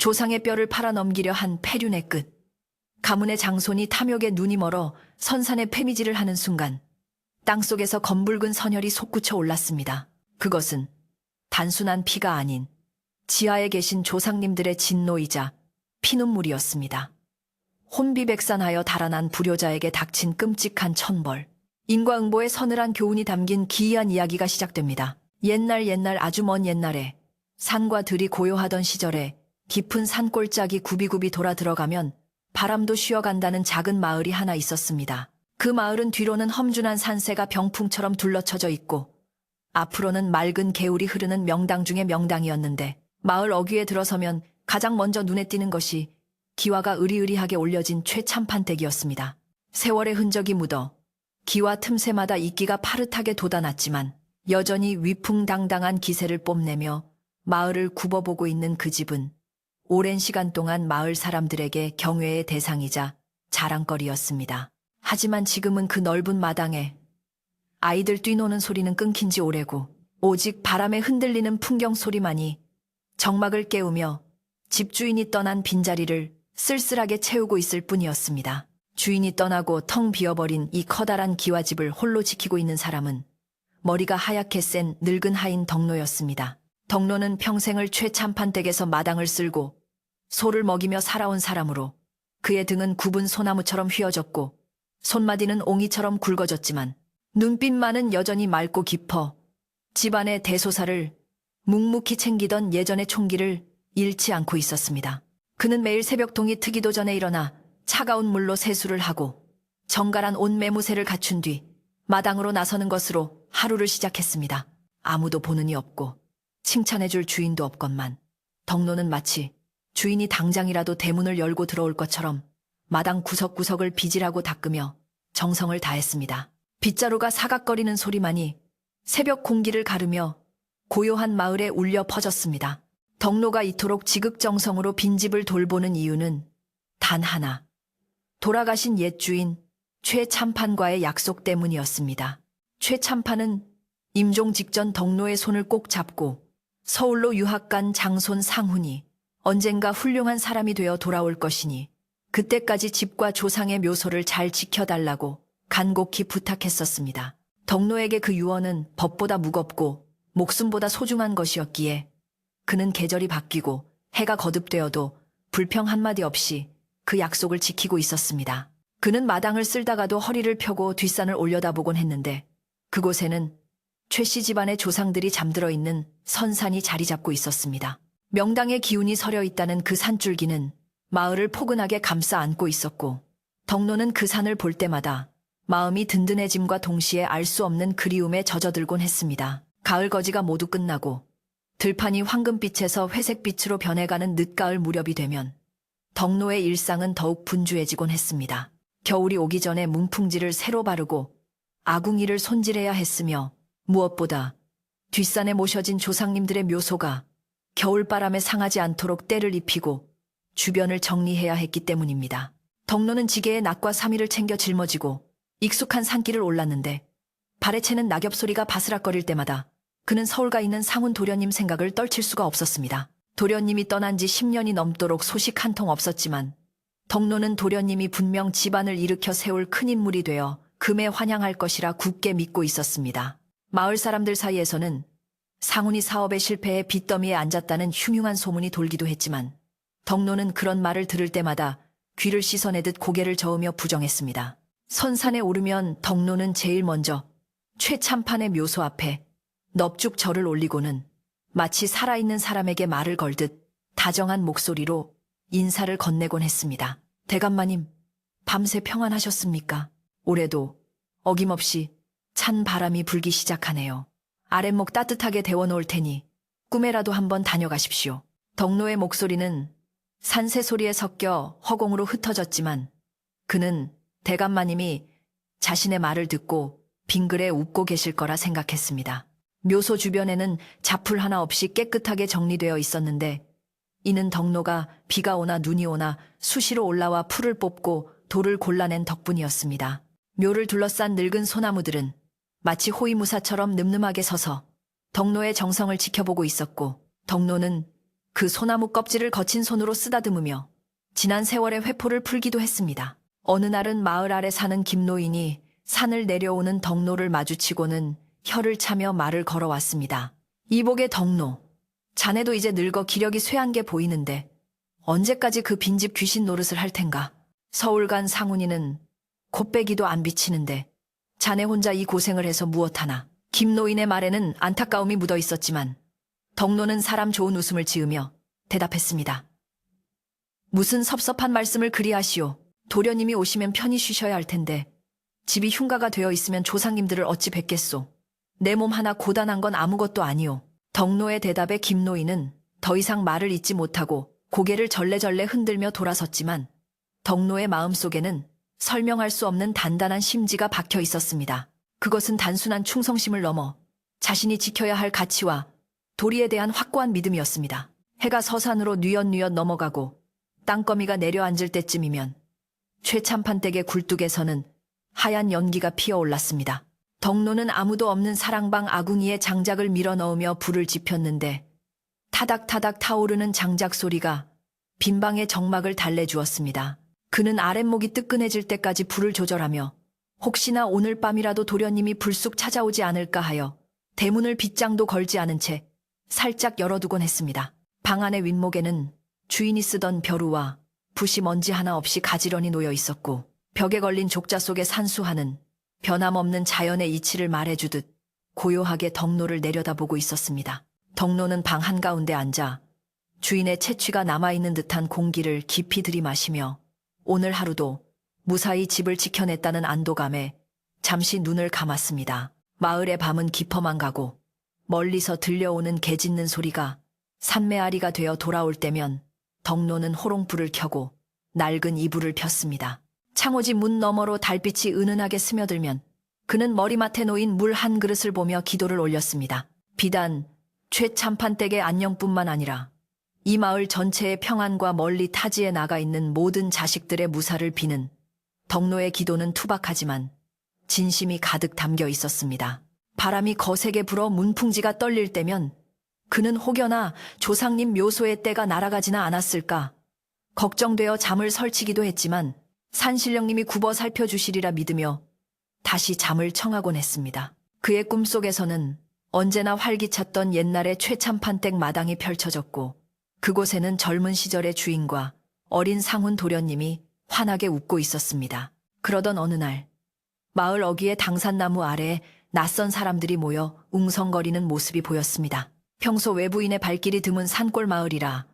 조상의 뼈를 팔아 넘기려 한 패륜의 끝. 가문의 장손이 탐욕에 눈이 멀어 선산의 페미질을 하는 순간 땅속에서 검붉은 선혈이 솟구쳐 올랐습니다. 그것은 단순한 피가 아닌 지하에 계신 조상님들의 진노이자 피눈물이었습니다. 혼비백산하여 달아난 불효자에게 닥친 끔찍한 천벌. 인과응보의 서늘한 교훈이 담긴 기이한 이야기가 시작됩니다. 옛날 아주 먼 옛날에 산과 들이 고요하던 시절에 깊은 산골짜기 굽이굽이 돌아 들어가면 바람도 쉬어간다는 작은 마을이 하나 있었습니다. 그 마을은 뒤로는 험준한 산세가 병풍처럼 둘러쳐져 있고 앞으로는 맑은 개울이 흐르는 명당 중의 명당이었는데 마을 어귀에 들어서면 가장 먼저 눈에 띄는 것이 기와가 으리으리하게 올려진 최참판댁이었습니다. 세월의 흔적이 묻어 기와 틈새마다 이끼가 파릇하게 돋아났지만 여전히 위풍당당한 기세를 뽐내며 마을을 굽어보고 있는 그 집은 오랜 시간 동안 마을 사람들에게 경외의 대상이자 자랑거리였습니다. 하지만 지금은 그 넓은 마당에 아이들 뛰노는 소리는 끊긴 지 오래고 오직 바람에 흔들리는 풍경 소리만이 정막을 깨우며 집주인이 떠난 빈자리를 쓸쓸하게 채우고 있을 뿐이었습니다. 주인이 떠나고 텅 비어버린 이 커다란 기와집을 홀로 지키고 있는 사람은 머리가 하얗게 센 늙은 하인 덕노였습니다. 덕노는 평생을 최참판댁에서 마당을 쓸고 소를 먹이며 살아온 사람으로 그의 등은 굽은 소나무처럼 휘어졌고 손마디는 옹이처럼 굵어졌지만 눈빛만은 여전히 맑고 깊어 집안의 대소사를 묵묵히 챙기던 예전의 총기를 잃지 않고 있었습니다. 그는 매일 새벽 동이 트기도 전에 일어나 차가운 물로 세수를 하고 정갈한 옷 매무새를 갖춘 뒤 마당으로 나서는 것으로 하루를 시작했습니다. 아무도 보는 이 없고 칭찬해줄 주인도 없건만 덕노는 마치 주인이 당장이라도 대문을 열고 들어올 것처럼 마당 구석구석을 비질하고 닦으며 정성을 다했습니다. 빗자루가 사각거리는 소리만이 새벽 공기를 가르며 고요한 마을에 울려 퍼졌습니다. 덕노가 이토록 지극정성으로 빈집을 돌보는 이유는 단 하나. 돌아가신 옛 주인 최참판과의 약속 때문이었습니다. 최참판은 임종 직전 덕노의 손을 꼭 잡고 서울로 유학 간 장손 상훈이 언젠가 훌륭한 사람이 되어 돌아올 것이니 그때까지 집과 조상의 묘소를 잘 지켜달라고 간곡히 부탁했었습니다. 덕노에게 그 유언은 법보다 무겁고 목숨보다 소중한 것이었기에 그는 계절이 바뀌고 해가 거듭되어도 불평 한마디 없이 그 약속을 지키고 있었습니다. 그는 마당을 쓸다가도 허리를 펴고 뒷산을 올려다보곤 했는데 그곳에는 최씨 집안의 조상들이 잠들어 있는 선산이 자리 잡고 있었습니다. 명당의 기운이 서려 있다는 그 산줄기는 마을을 포근하게 감싸 안고 있었고 덕노는 그 산을 볼 때마다 마음이 든든해짐과 동시에 알 수 없는 그리움에 젖어들곤 했습니다. 가을 거지가 모두 끝나고 들판이 황금빛에서 회색빛으로 변해가는 늦가을 무렵이 되면 덕노의 일상은 더욱 분주해지곤 했습니다. 겨울이 오기 전에 문풍지를 새로 바르고 아궁이를 손질해야 했으며 무엇보다 뒷산에 모셔진 조상님들의 묘소가 겨울바람에 상하지 않도록 때를 입히고 주변을 정리해야 했기 때문입니다. 덕노는 지게에 낙과 사미를 챙겨 짊어지고 익숙한 산길을 올랐는데 발에 채는 낙엽 소리가 바스락거릴 때마다 그는 서울 가 있는 상훈 도련님 생각을 떨칠 수가 없었습니다. 도련님이 떠난 지 10년이 넘도록 소식 한 통 없었지만 덕노는 도련님이 분명 집안을 일으켜 세울 큰 인물이 되어 금에 환향할 것이라 굳게 믿고 있었습니다. 마을 사람들 사이에서는 상훈이 사업에 실패해 빚더미에 앉았다는 흉흉한 소문이 돌기도 했지만 덕노는 그런 말을 들을 때마다 귀를 씻어내듯 고개를 저으며 부정했습니다. 선산에 오르면 덕노는 제일 먼저 최참판의 묘소 앞에 넙죽 절을 올리고는 마치 살아있는 사람에게 말을 걸듯 다정한 목소리로 인사를 건네곤 했습니다. 대감마님, 밤새 평안하셨습니까? 올해도 어김없이 찬 바람이 불기 시작하네요. 아랫목 따뜻하게 데워놓을 테니 꿈에라도 한번 다녀가십시오. 덕노의 목소리는 산새 소리에 섞여 허공으로 흩어졌지만 그는 대감마님이 자신의 말을 듣고 빙그레 웃고 계실 거라 생각했습니다. 묘소 주변에는 자풀 하나 없이 깨끗하게 정리되어 있었는데 이는 덕노가 비가 오나 눈이 오나 수시로 올라와 풀을 뽑고 돌을 골라낸 덕분이었습니다. 묘를 둘러싼 늙은 소나무들은 마치 호위무사처럼 늠름하게 서서 덕노의 정성을 지켜보고 있었고 덕노는 그 소나무 껍질을 거친 손으로 쓰다듬으며 지난 세월의 회포를 풀기도 했습니다. 어느 날은 마을 아래 사는 김노인이 산을 내려오는 덕노를 마주치고는 혀를 차며 말을 걸어왔습니다. 이복의 덕노, 자네도 이제 늙어 기력이 쇠한 게 보이는데 언제까지 그 빈집 귀신 노릇을 할 텐가? 서울 간 상훈이는 곱빼기도 안 비치는데 자네 혼자 이 고생을 해서 무엇하나? 김노인의 말에는 안타까움이 묻어 있었지만 덕노는 사람 좋은 웃음을 지으며 대답했습니다. 무슨 섭섭한 말씀을 그리 하시오. 도련님이 오시면 편히 쉬셔야 할 텐데 집이 흉가가 되어 있으면 조상님들을 어찌 뵙겠소. 내 몸 하나 고단한 건 아무것도 아니오. 덕노의 대답에 김노인은 더 이상 말을 잇지 못하고 고개를 절레절레 흔들며 돌아섰지만 덕노의 마음속에는 설명할 수 없는 단단한 심지가 박혀 있었습니다. 그것은 단순한 충성심을 넘어 자신이 지켜야 할 가치와 도리에 대한 확고한 믿음이었습니다. 해가 서산으로 뉘엿뉘엿 넘어가고 땅거미가 내려앉을 때쯤이면 최참판댁의 굴뚝에서는 하얀 연기가 피어올랐습니다. 덕노는 아무도 없는 사랑방 아궁이에 장작을 밀어넣으며 불을 지폈는데 타닥타닥 타오르는 장작 소리가 빈방의 정막을 달래주었습니다. 그는 아랫목이 뜨끈해질 때까지 불을 조절하며 혹시나 오늘 밤이라도 도련님이 불쑥 찾아오지 않을까 하여 대문을 빗장도 걸지 않은 채 살짝 열어두곤 했습니다. 방 안의 윗목에는 주인이 쓰던 벼루와 붓이 먼지 하나 없이 가지런히 놓여 있었고 벽에 걸린 족자 속에 산수하는 변함없는 자연의 이치를 말해주듯 고요하게 덕노를 내려다보고 있었습니다. 덕노는 방 한가운데 앉아 주인의 채취가 남아있는 듯한 공기를 깊이 들이마시며 오늘 하루도 무사히 집을 지켜냈다는 안도감에 잠시 눈을 감았습니다. 마을의 밤은 깊어만 가고 멀리서 들려오는 개 짖는 소리가 산메아리가 되어 돌아올 때면 덕노는 호롱불을 켜고 낡은 이불을 폈습니다. 창호지 문 너머로 달빛이 은은하게 스며들면 그는 머리맡에 놓인 물 한 그릇을 보며 기도를 올렸습니다. 비단 최참판댁의 안녕뿐만 아니라 이 마을 전체의 평안과 멀리 타지에 나가 있는 모든 자식들의 무사를 비는 덕노의 기도는 투박하지만 진심이 가득 담겨 있었습니다. 바람이 거세게 불어 문풍지가 떨릴 때면 그는 혹여나 조상님 묘소의 때가 날아가지나 않았을까 걱정되어 잠을 설치기도 했지만 산신령님이 굽어 살펴주시리라 믿으며 다시 잠을 청하곤 했습니다. 그의 꿈속에서는 언제나 활기찼던 옛날의 최참판댁 마당이 펼쳐졌고 그곳에는 젊은 시절의 주인과 어린 상훈 도련님이 환하게 웃고 있었습니다. 그러던 어느 날 마을 어귀의 당산나무 아래에 낯선 사람들이 모여 웅성거리는 모습이 보였습니다. 평소 외부인의 발길이 드문 산골 마을이라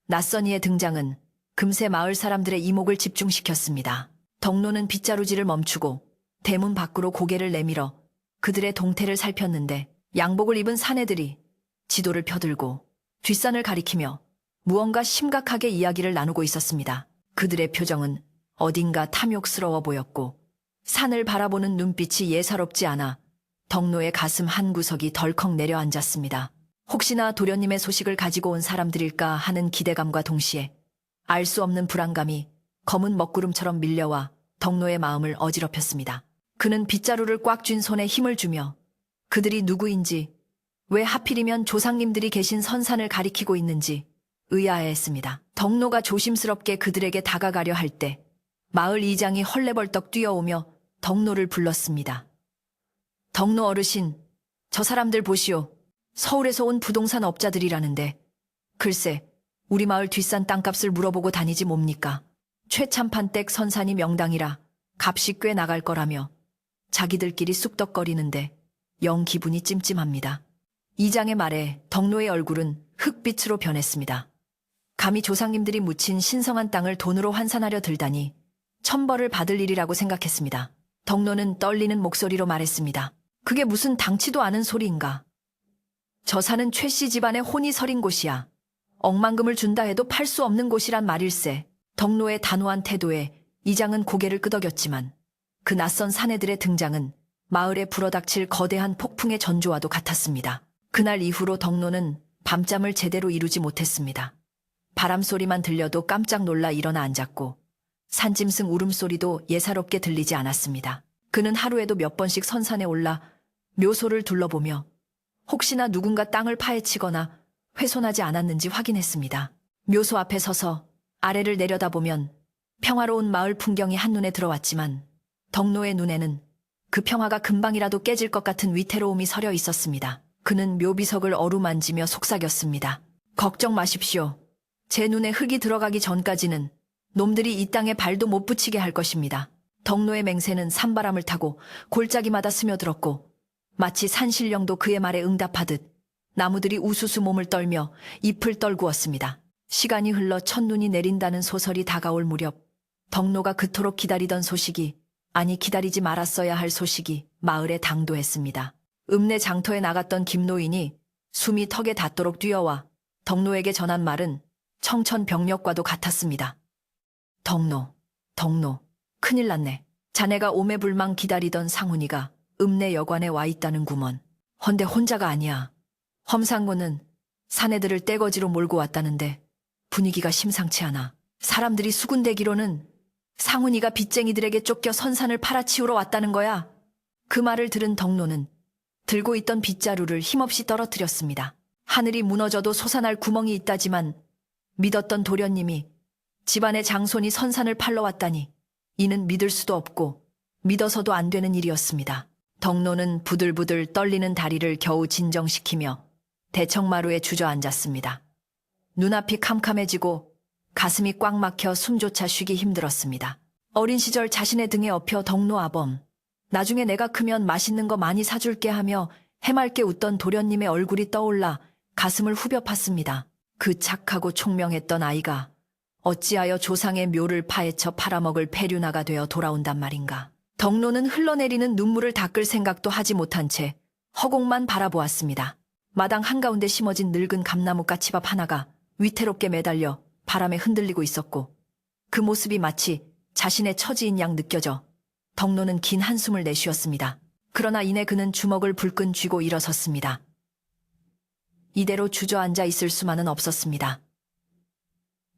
낯선 이의 등장은 금세 마을 사람들의 이목을 집중시켰습니다. 덕노는 빗자루질을 멈추고 대문 밖으로 고개를 내밀어 그들의 동태를 살폈는데 양복을 입은 사내들이 지도를 펴들고 뒷산을 가리키며 무언가 심각하게 이야기를 나누고 있었습니다. 그들의 표정은 어딘가 탐욕스러워 보였고 산을 바라보는 눈빛이 예사롭지 않아 덕노의 가슴 한구석이 덜컥 내려앉았습니다. 혹시나 도련님의 소식을 가지고 온 사람들일까 하는 기대감과 동시에 알 수 없는 불안감이 검은 먹구름처럼 밀려와 덕노의 마음을 어지럽혔습니다. 그는 빗자루를 꽉 쥔 손에 힘을 주며 그들이 누구인지 왜 하필이면 조상님들이 계신 선산을 가리키고 있는지 의아해했습니다. 덕노가 조심스럽게 그들에게 다가가려 할 때 마을 이장이 헐레벌떡 뛰어오며 덕노를 불렀습니다. 덕노 어르신, 저 사람들 보시오. 서울에서 온 부동산 업자들이라는데 글쎄 우리 마을 뒷산 땅값을 물어보고 다니지 뭡니까? 최참판댁 선산이 명당이라 값이 꽤 나갈 거라며 자기들끼리 쑥덕거리는데 영 기분이 찜찜합니다. 이장의 말에 덕노의 얼굴은 흑빛으로 변했습니다. 감히 조상님들이 묻힌 신성한 땅을 돈으로 환산하려 들다니 천벌을 받을 일이라고 생각했습니다. 덕노는 떨리는 목소리로 말했습니다. 그게 무슨 당치도 않은 소리인가? 저 산은 최씨 집안의 혼이 서린 곳이야. 억만금을 준다 해도 팔 수 없는 곳이란 말일세. 덕노의 단호한 태도에 이장은 고개를 끄덕였지만 그 낯선 사내들의 등장은 마을에 불어닥칠 거대한 폭풍의 전조와도 같았습니다. 그날 이후로 덕노는 밤잠을 제대로 이루지 못했습니다. 바람소리만 들려도 깜짝 놀라 일어나 앉았고 산짐승 울음소리도 예사롭게 들리지 않았습니다. 그는 하루에도 몇 번씩 선산에 올라 묘소를 둘러보며 혹시나 누군가 땅을 파헤치거나 훼손하지 않았는지 확인했습니다. 묘소 앞에 서서 아래를 내려다보면 평화로운 마을 풍경이 한눈에 들어왔지만 덕노의 눈에는 그 평화가 금방이라도 깨질 것 같은 위태로움이 서려 있었습니다. 그는 묘비석을 어루만지며 속삭였습니다. 걱정 마십시오. 제 눈에 흙이 들어가기 전까지는 놈들이 이 땅에 발도 못 붙이게 할 것입니다. 덕노의 맹세는 산바람을 타고 골짜기마다 스며들었고 마치 산신령도 그의 말에 응답하듯 나무들이 우수수 몸을 떨며 잎을 떨구었습니다. 시간이 흘러 첫눈이 내린다는 소설이 다가올 무렵 덕노가 그토록 기다리던 소식이, 아니 기다리지 말았어야 할 소식이 마을에 당도했습니다. 읍내 장터에 나갔던 김노인이 숨이 턱에 닿도록 뛰어와 덕노에게 전한 말은 청천벽력과도 같았습니다. 덕노, 큰일 났네. 자네가 오매불망 기다리던 상훈이가 읍내 여관에 와 있다는 구먼. 헌데 혼자가 아니야. 험상구는 사내들을 떼거지로 몰고 왔다는데 분위기가 심상치 않아. 사람들이 수군대기로는 상훈이가 빚쟁이들에게 쫓겨 선산을 팔아치우러 왔다는 거야. 그 말을 들은 덕노는 들고 있던 빗자루를 힘없이 떨어뜨렸습니다. 하늘이 무너져도 솟아날 구멍이 있다지만 믿었던 도련님이 집안의 장손이 선산을 팔러 왔다니 이는 믿을 수도 없고 믿어서도 안 되는 일이었습니다. 덕노는 부들부들 떨리는 다리를 겨우 진정시키며 대청마루에 주저앉았습니다. 눈앞이 캄캄해지고 가슴이 꽉 막혀 숨조차 쉬기 힘들었습니다. 어린 시절 자신의 등에 업혀 덕노 아범, 나중에 내가 크면 맛있는 거 많이 사줄게 하며 해맑게 웃던 도련님의 얼굴이 떠올라 가슴을 후벼 팠습니다. 그 착하고 총명했던 아이가 어찌하여 조상의 묘를 파헤쳐 팔아먹을 폐륜아가 되어 돌아온단 말인가. 덕노는 흘러내리는 눈물을 닦을 생각도 하지 못한 채 허공만 바라보았습니다. 마당 한가운데 심어진 늙은 감나무 까치밥 하나가 위태롭게 매달려 바람에 흔들리고 있었고 그 모습이 마치 자신의 처지인 양 느껴져 덕노는 긴 한숨을 내쉬었습니다. 그러나 이내 그는 주먹을 불끈 쥐고 일어섰습니다. 이대로 주저앉아 있을 수만은 없었습니다.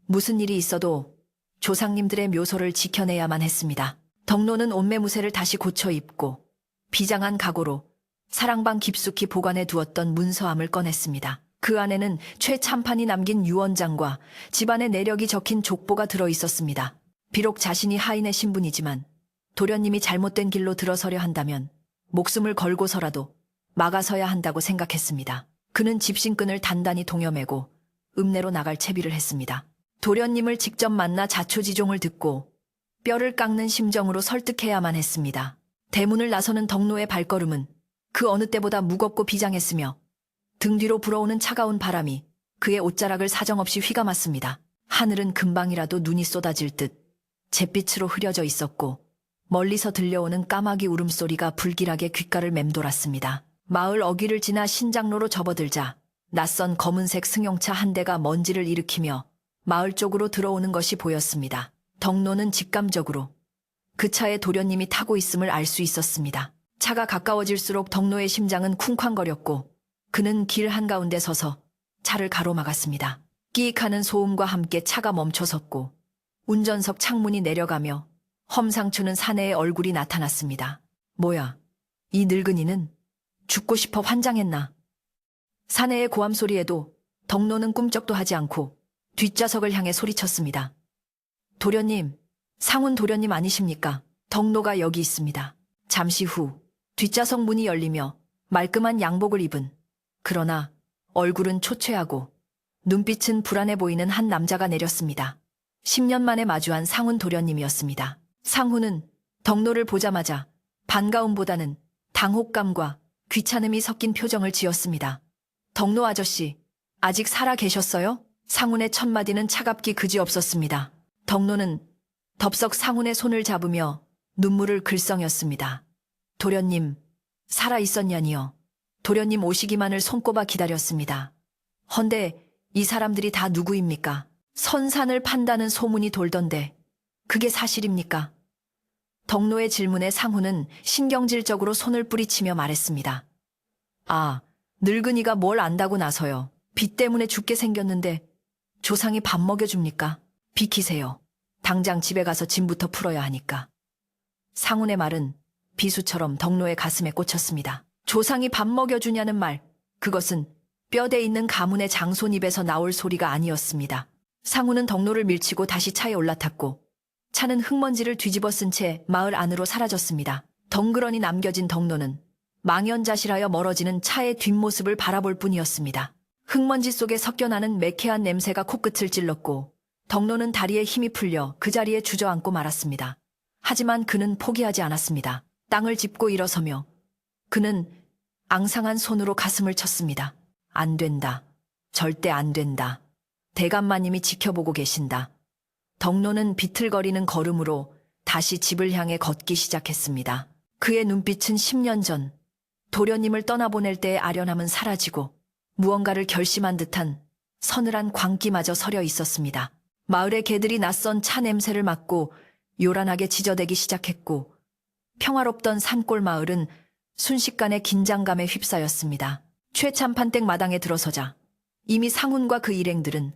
무슨 일이 있어도 조상님들의 묘소를 지켜내야만 했습니다. 덕노는 옷매무새를 다시 고쳐 입고 비장한 각오로 사랑방 깊숙이 보관해 두었던 문서함을 꺼냈습니다. 그 안에는 최참판이 남긴 유언장과 집안의 내력이 적힌 족보가 들어 있었습니다. 비록 자신이 하인의 신분이지만 도련님이 잘못된 길로 들어서려 한다면 목숨을 걸고서라도 막아서야 한다고 생각했습니다. 그는 집신끈을 단단히 동여매고 읍내로 나갈 채비를 했습니다. 도련님을 직접 만나 자초지종을 듣고 뼈를 깎는 심정으로 설득해야만 했습니다. 대문을 나서는 덕노의 발걸음은 그 어느 때보다 무겁고 비장했으며 등 뒤로 불어오는 차가운 바람이 그의 옷자락을 사정없이 휘감았습니다. 하늘은 금방이라도 눈이 쏟아질 듯 잿빛으로 흐려져 있었고 멀리서 들려오는 까마귀 울음소리가 불길하게 귓가를 맴돌았습니다. 마을 어귀를 지나 신장로로 접어들자 낯선 검은색 승용차 한 대가 먼지를 일으키며 마을 쪽으로 들어오는 것이 보였습니다. 덕노는 직감적으로 그 차에 도련님이 타고 있음을 알 수 있었습니다. 차가 가까워질수록 덕노의 심장은 쿵쾅거렸고 그는 길 한가운데 서서 차를 가로막았습니다. 끼익하는 소음과 함께 차가 멈춰섰고 운전석 창문이 내려가며 험상추는 사내의 얼굴이 나타났습니다. 뭐야, 이 늙은이는 죽고 싶어 환장했나. 사내의 고함 소리에도 덕노는 꿈쩍도 하지 않고 뒷좌석을 향해 소리쳤습니다. 도련님, 상훈 도련님 아니십니까? 덕노가 여기 있습니다. 잠시 후 뒷좌석 문이 열리며 말끔한 양복을 입은, 그러나 얼굴은 초췌하고 눈빛은 불안해 보이는 한 남자가 내렸습니다. 10년 만에 마주한 상훈 도련님이었습니다. 상훈은 덕노를 보자마자 반가움보다는 당혹감과 귀찮음이 섞인 표정을 지었습니다. 덕노 아저씨, 아직 살아 계셨어요? 상훈의 첫마디는 차갑기 그지없었습니다. 덕노는 덥석 상훈의 손을 잡으며 눈물을 글썽였습니다. 도련님, 살아 있었냐니요. 도련님 오시기만을 손꼽아 기다렸습니다. 헌데 이 사람들이 다 누구입니까? 선산을 판다는 소문이 돌던데 그게 사실입니까? 덕노의 질문에 상훈은 신경질적으로 손을 뿌리치며 말했습니다. 아, 늙은이가 뭘 안다고 나서요. 빚 때문에 죽게 생겼는데 조상이 밥 먹여줍니까? 비키세요. 당장 집에 가서 짐부터 풀어야 하니까. 상훈의 말은 비수처럼 덕노의 가슴에 꽂혔습니다. 조상이 밥 먹여주냐는 말, 그것은 뼈대 있는 가문의 장손 입에서 나올 소리가 아니었습니다. 상우는 덕로를 밀치고 다시 차에 올라탔고 차는 흙먼지를 뒤집어 쓴 채 마을 안으로 사라졌습니다. 덩그러니 남겨진 덕로는 망연자실하여 멀어지는 차의 뒷모습을 바라볼 뿐이었습니다. 흙먼지 속에 섞여나는 매캐한 냄새가 코끝을 찔렀고 덕로는 다리에 힘이 풀려 그 자리에 주저앉고 말았습니다. 하지만 그는 포기하지 않았습니다. 땅을 짚고 일어서며 그는 앙상한 손으로 가슴을 쳤습니다. 안 된다. 절대 안 된다. 대감마님이 지켜보고 계신다. 덕로는 비틀거리는 걸음으로 다시 집을 향해 걷기 시작했습니다. 그의 눈빛은 10년 전 도련님을 떠나보낼 때의 아련함은 사라지고 무언가를 결심한 듯한 서늘한 광기마저 서려 있었습니다. 마을의 개들이 낯선 차 냄새를 맡고 요란하게 지저대기 시작했고 평화롭던 산골 마을은 순식간에 긴장감에 휩싸였습니다. 최참판댁 마당에 들어서자 이미 상훈과 그 일행들은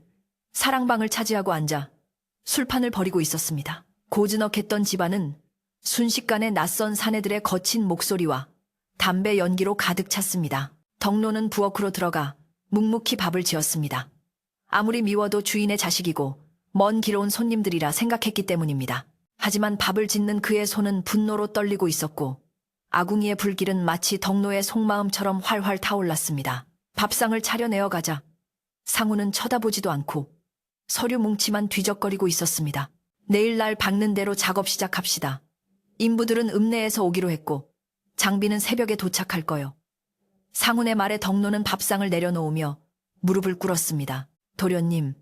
사랑방을 차지하고 앉아 술판을 벌이고 있었습니다. 고즈넉했던 집안은 순식간에 낯선 사내들의 거친 목소리와 담배 연기로 가득 찼습니다. 덕로는 부엌으로 들어가 묵묵히 밥을 지었습니다. 아무리 미워도 주인의 자식이고 먼 길 온 손님들이라 생각했기 때문입니다. 하지만 밥을 짓는 그의 손은 분노로 떨리고 있었고 아궁이의 불길은 마치 덕로의 속마음처럼 활활 타올랐습니다. 밥상을 차려내어 가자 상우는 쳐다보지도 않고 서류 뭉치만 뒤적거리고 있었습니다. 내일 날 박는 대로 작업 시작합시다. 인부들은 읍내에서 오기로 했고 장비는 새벽에 도착할 거요. 상훈의 말에 덕로는 밥상을 내려놓으며 무릎을 꿇었습니다. 도련님,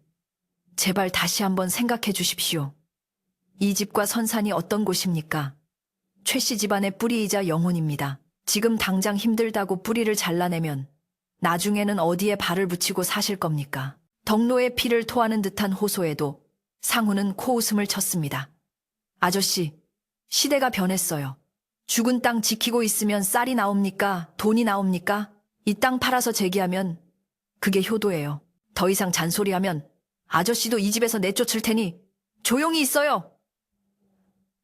제발 다시 한번 생각해 주십시오. 이 집과 선산이 어떤 곳입니까? 최씨 집안의 뿌리이자 영혼입니다. 지금 당장 힘들다고 뿌리를 잘라내면 나중에는 어디에 발을 붙이고 사실 겁니까? 덕로의 피를 토하는 듯한 호소에도 상훈은 코웃음을 쳤습니다. 아저씨, 시대가 변했어요. 죽은 땅 지키고 있으면 쌀이 나옵니까? 돈이 나옵니까? 이 땅 팔아서 재기하면 그게 효도예요. 더 이상 잔소리하면 아저씨도 이 집에서 내쫓을 테니 조용히 있어요.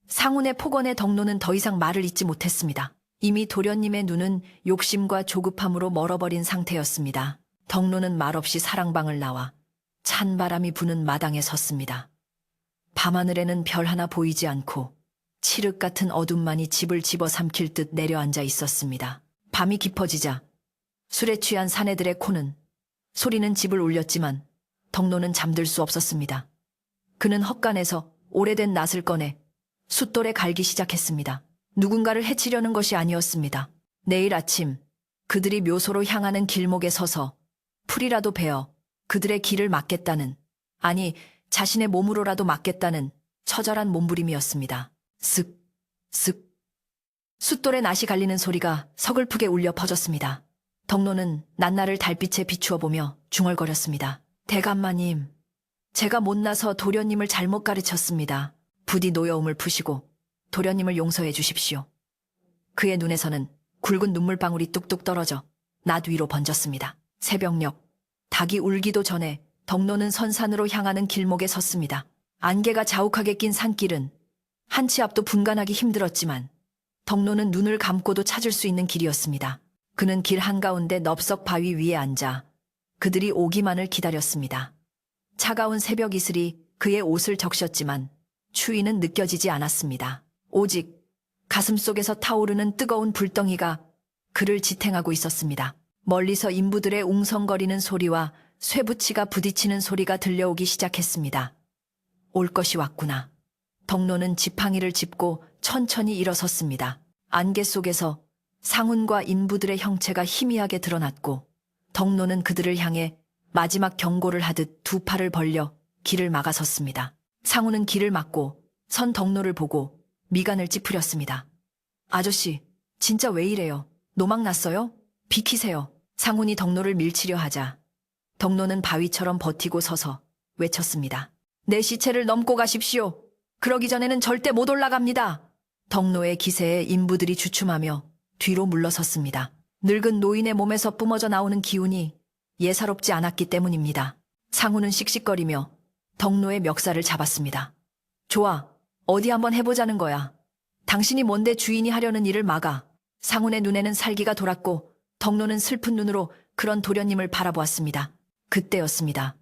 상훈의 폭언에 덕로는 더 이상 말을 잇지 못했습니다. 이미 도련님의 눈은 욕심과 조급함으로 멀어버린 상태였습니다. 덕로는 말없이 사랑방을 나와 찬바람이 부는 마당에 섰습니다. 밤하늘에는 별 하나 보이지 않고 칠흑 같은 어둠만이 집을 집어삼킬 듯 내려앉아 있었습니다. 밤이 깊어지자 술에 취한 사내들의 코는 소리는 집을 울렸지만 덕로는 잠들 수 없었습니다. 그는 헛간에서 오래된 낫을 꺼내 숫돌에 갈기 시작했습니다. 누군가를 해치려는 것이 아니었습니다. 내일 아침 그들이 묘소로 향하는 길목에 서서 풀이라도 베어 그들의 길을 막겠다는, 아니 자신의 몸으로라도 막겠다는 처절한 몸부림이었습니다. 쓱, 쓱. 숫돌에 낫이 갈리는 소리가 서글프게 울려 퍼졌습니다. 덕로는 낱날을 달빛에 비추어 보며 중얼거렸습니다. 대감마님, 제가 못나서 도련님을 잘못 가르쳤습니다. 부디 노여움을 푸시고 도련님을 용서해 주십시오. 그의 눈에서는 굵은 눈물방울이 뚝뚝 떨어져 낫 위로 번졌습니다. 새벽녘, 닭이 울기도 전에 덕로는 선산으로 향하는 길목에 섰습니다. 안개가 자욱하게 낀 산길은 한 치 앞도 분간하기 힘들었지만 덕로는 눈을 감고도 찾을 수 있는 길이었습니다. 그는 길 한가운데 넙석 바위 위에 앉아 그들이 오기만을 기다렸습니다. 차가운 새벽 이슬이 그의 옷을 적셨지만 추위는 느껴지지 않았습니다. 오직 가슴속에서 타오르는 뜨거운 불덩이가 그를 지탱하고 있었습니다. 멀리서 인부들의 웅성거리는 소리와 쇠붙이가 부딪히는 소리가 들려오기 시작했습니다. 올 것이 왔구나. 덕로는 지팡이를 짚고 천천히 일어섰습니다. 안개 속에서 상훈과 인부들의 형체가 희미하게 드러났고 덕로는 그들을 향해 마지막 경고를 하듯 두 팔을 벌려 길을 막아섰습니다. 상훈은 길을 막고 선 덕로를 보고 미간을 찌푸렸습니다. 아저씨, 진짜 왜 이래요? 노막 났어요? 비키세요. 상훈이 덕로를 밀치려 하자 덕로는 바위처럼 버티고 서서 외쳤습니다. 내 시체를 넘고 가십시오. 그러기 전에는 절대 못 올라갑니다. 덕로의 기세에 인부들이 주춤하며 뒤로 물러섰습니다. 늙은 노인의 몸에서 뿜어져 나오는 기운이 예사롭지 않았기 때문입니다. 상훈은 씩씩거리며 덕로의 멱살을 잡았습니다. 좋아, 어디 한번 해보자는 거야. 당신이 뭔데 주인이 하려는 일을 막아. 상훈의 눈에는 살기가 돌았고 덕로는 슬픈 눈으로 그런 도련님을 바라보았습니다. 그때였습니다.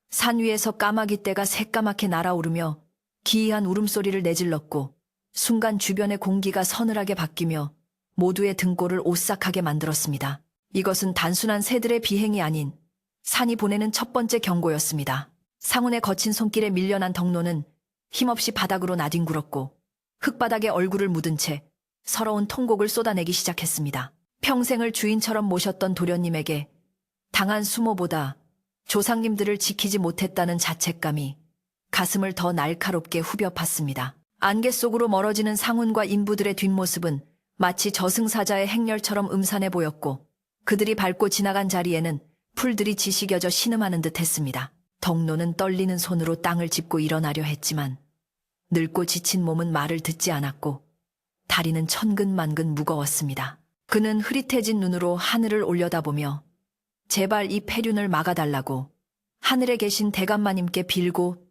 산 위에서 까마귀 떼가 새까맣게 날아오르며 기이한 울음소리를 내질렀고 순간 주변의 공기가 서늘하게 바뀌며 모두의 등골을 오싹하게 만들었습니다. 이것은 단순한 새들의 비행이 아닌 산이 보내는 첫 번째 경고였습니다. 상운의 거친 손길에 밀려난 덕노는 힘없이 바닥으로 나뒹굴었고 흙바닥에 얼굴을 묻은 채 서러운 통곡을 쏟아내기 시작했습니다. 평생을 주인처럼 모셨던 도련님에게 당한 수모보다 조상님들을 지키지 못했다는 자책감이 가슴을 더 날카롭게 후벼 팠습니다. 안개 속으로 멀어지는 상훈과 인부들의 뒷모습은 마치 저승사자의 행렬처럼 음산해 보였고 그들이 밟고 지나간 자리에는 풀들이 지식여져 신음하는 듯 했습니다. 덕노는 떨리는 손으로 땅을 짚고 일어나려 했지만 늙고 지친 몸은 말을 듣지 않았고 다리는 천근만근 무거웠습니다. 그는 흐릿해진 눈으로 하늘을 올려다보며 제발 이 폐륜을 막아달라고 하늘에 계신 대감마님께 빌고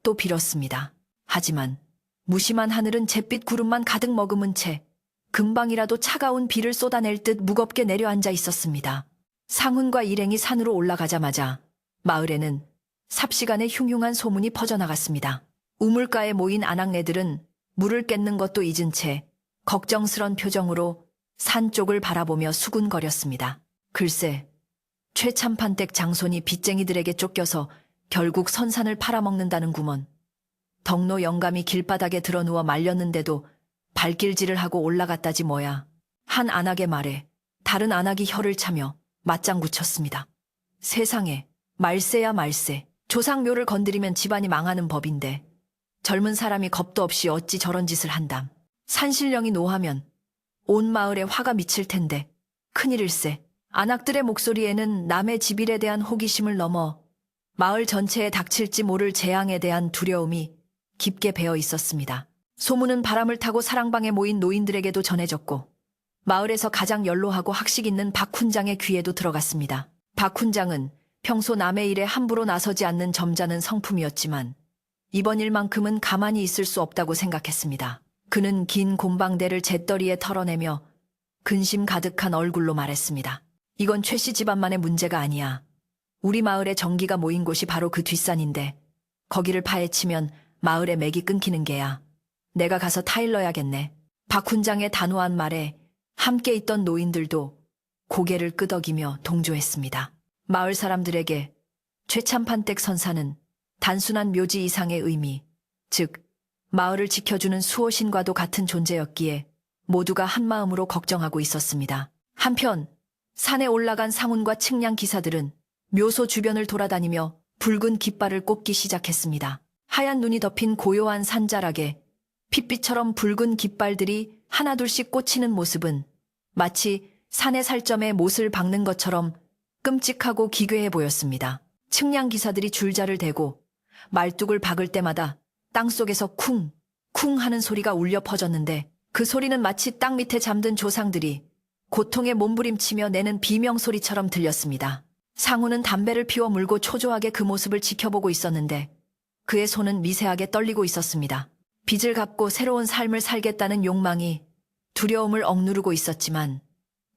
또 빌었습니다. 하지만 무심한 하늘은 잿빛 구름만 가득 머금은 채 금방이라도 차가운 비를 쏟아낼 듯 무겁게 내려앉아 있었습니다. 상훈과 일행이 산으로 올라가자마자 마을에는 삽시간에 흉흉한 소문이 퍼져나갔습니다. 우물가에 모인 아낙네들은 물을 깼는 것도 잊은 채 걱정스런 표정으로 산 쪽을 바라보며 수군거렸습니다. 글쎄, 최참판댁 장손이 빚쟁이들에게 쫓겨서 결국 선산을 팔아먹는다는 구먼. 덕노 영감이 길바닥에 드러누워 말렸는데도 발길질을 하고 올라갔다지 뭐야. 한 안악의 말에 다른 안악이 혀를 차며 맞장구 쳤습니다. 세상에, 말세야 말세. 조상묘를 건드리면 집안이 망하는 법인데 젊은 사람이 겁도 없이 어찌 저런 짓을 한담. 산신령이 노하면 온 마을에 화가 미칠 텐데 큰일일세. 안악들의 목소리에는 남의 집일에 대한 호기심을 넘어 마을 전체에 닥칠지 모를 재앙에 대한 두려움이 깊게 배어 있었습니다. 소문은 바람을 타고 사랑방에 모인 노인들에게도 전해졌고 마을에서 가장 연로하고 학식 있는 박훈장의 귀에도 들어갔습니다. 박훈장은 평소 남의 일에 함부로 나서지 않는 점잖은 성품이었지만 이번 일만큼은 가만히 있을 수 없다고 생각했습니다. 그는 긴 곰방대를 재떨이에 털어내며 근심 가득한 얼굴로 말했습니다. 이건 최씨 집안만의 문제가 아니야. 우리 마을에 정기가 모인 곳이 바로 그 뒷산인데 거기를 파헤치면 마을의 맥이 끊기는 게야. 내가 가서 타일러야겠네. 박훈장의 단호한 말에 함께 있던 노인들도 고개를 끄덕이며 동조했습니다. 마을 사람들에게 최참판댁 선사는 단순한 묘지 이상의 의미, 즉 마을을 지켜주는 수호신과도 같은 존재였기에 모두가 한마음으로 걱정하고 있었습니다. 한편 산에 올라간 상훈과 측량 기사들은 묘소 주변을 돌아다니며 붉은 깃발을 꼽기 시작했습니다. 하얀 눈이 덮인 고요한 산자락에 핏빛처럼 붉은 깃발들이 하나둘씩 꽂히는 모습은 마치 산의 살점에 못을 박는 것처럼 끔찍하고 기괴해 보였습니다. 측량 기사들이 줄자를 대고 말뚝을 박을 때마다 땅속에서 쿵, 쿵 하는 소리가 울려 퍼졌는데 그 소리는 마치 땅 밑에 잠든 조상들이 고통에 몸부림치며 내는 비명소리처럼 들렸습니다. 상우는 담배를 피워 물고 초조하게 그 모습을 지켜보고 있었는데 그의 손은 미세하게 떨리고 있었습니다. 빚을 갚고 새로운 삶을 살겠다는 욕망이 두려움을 억누르고 있었지만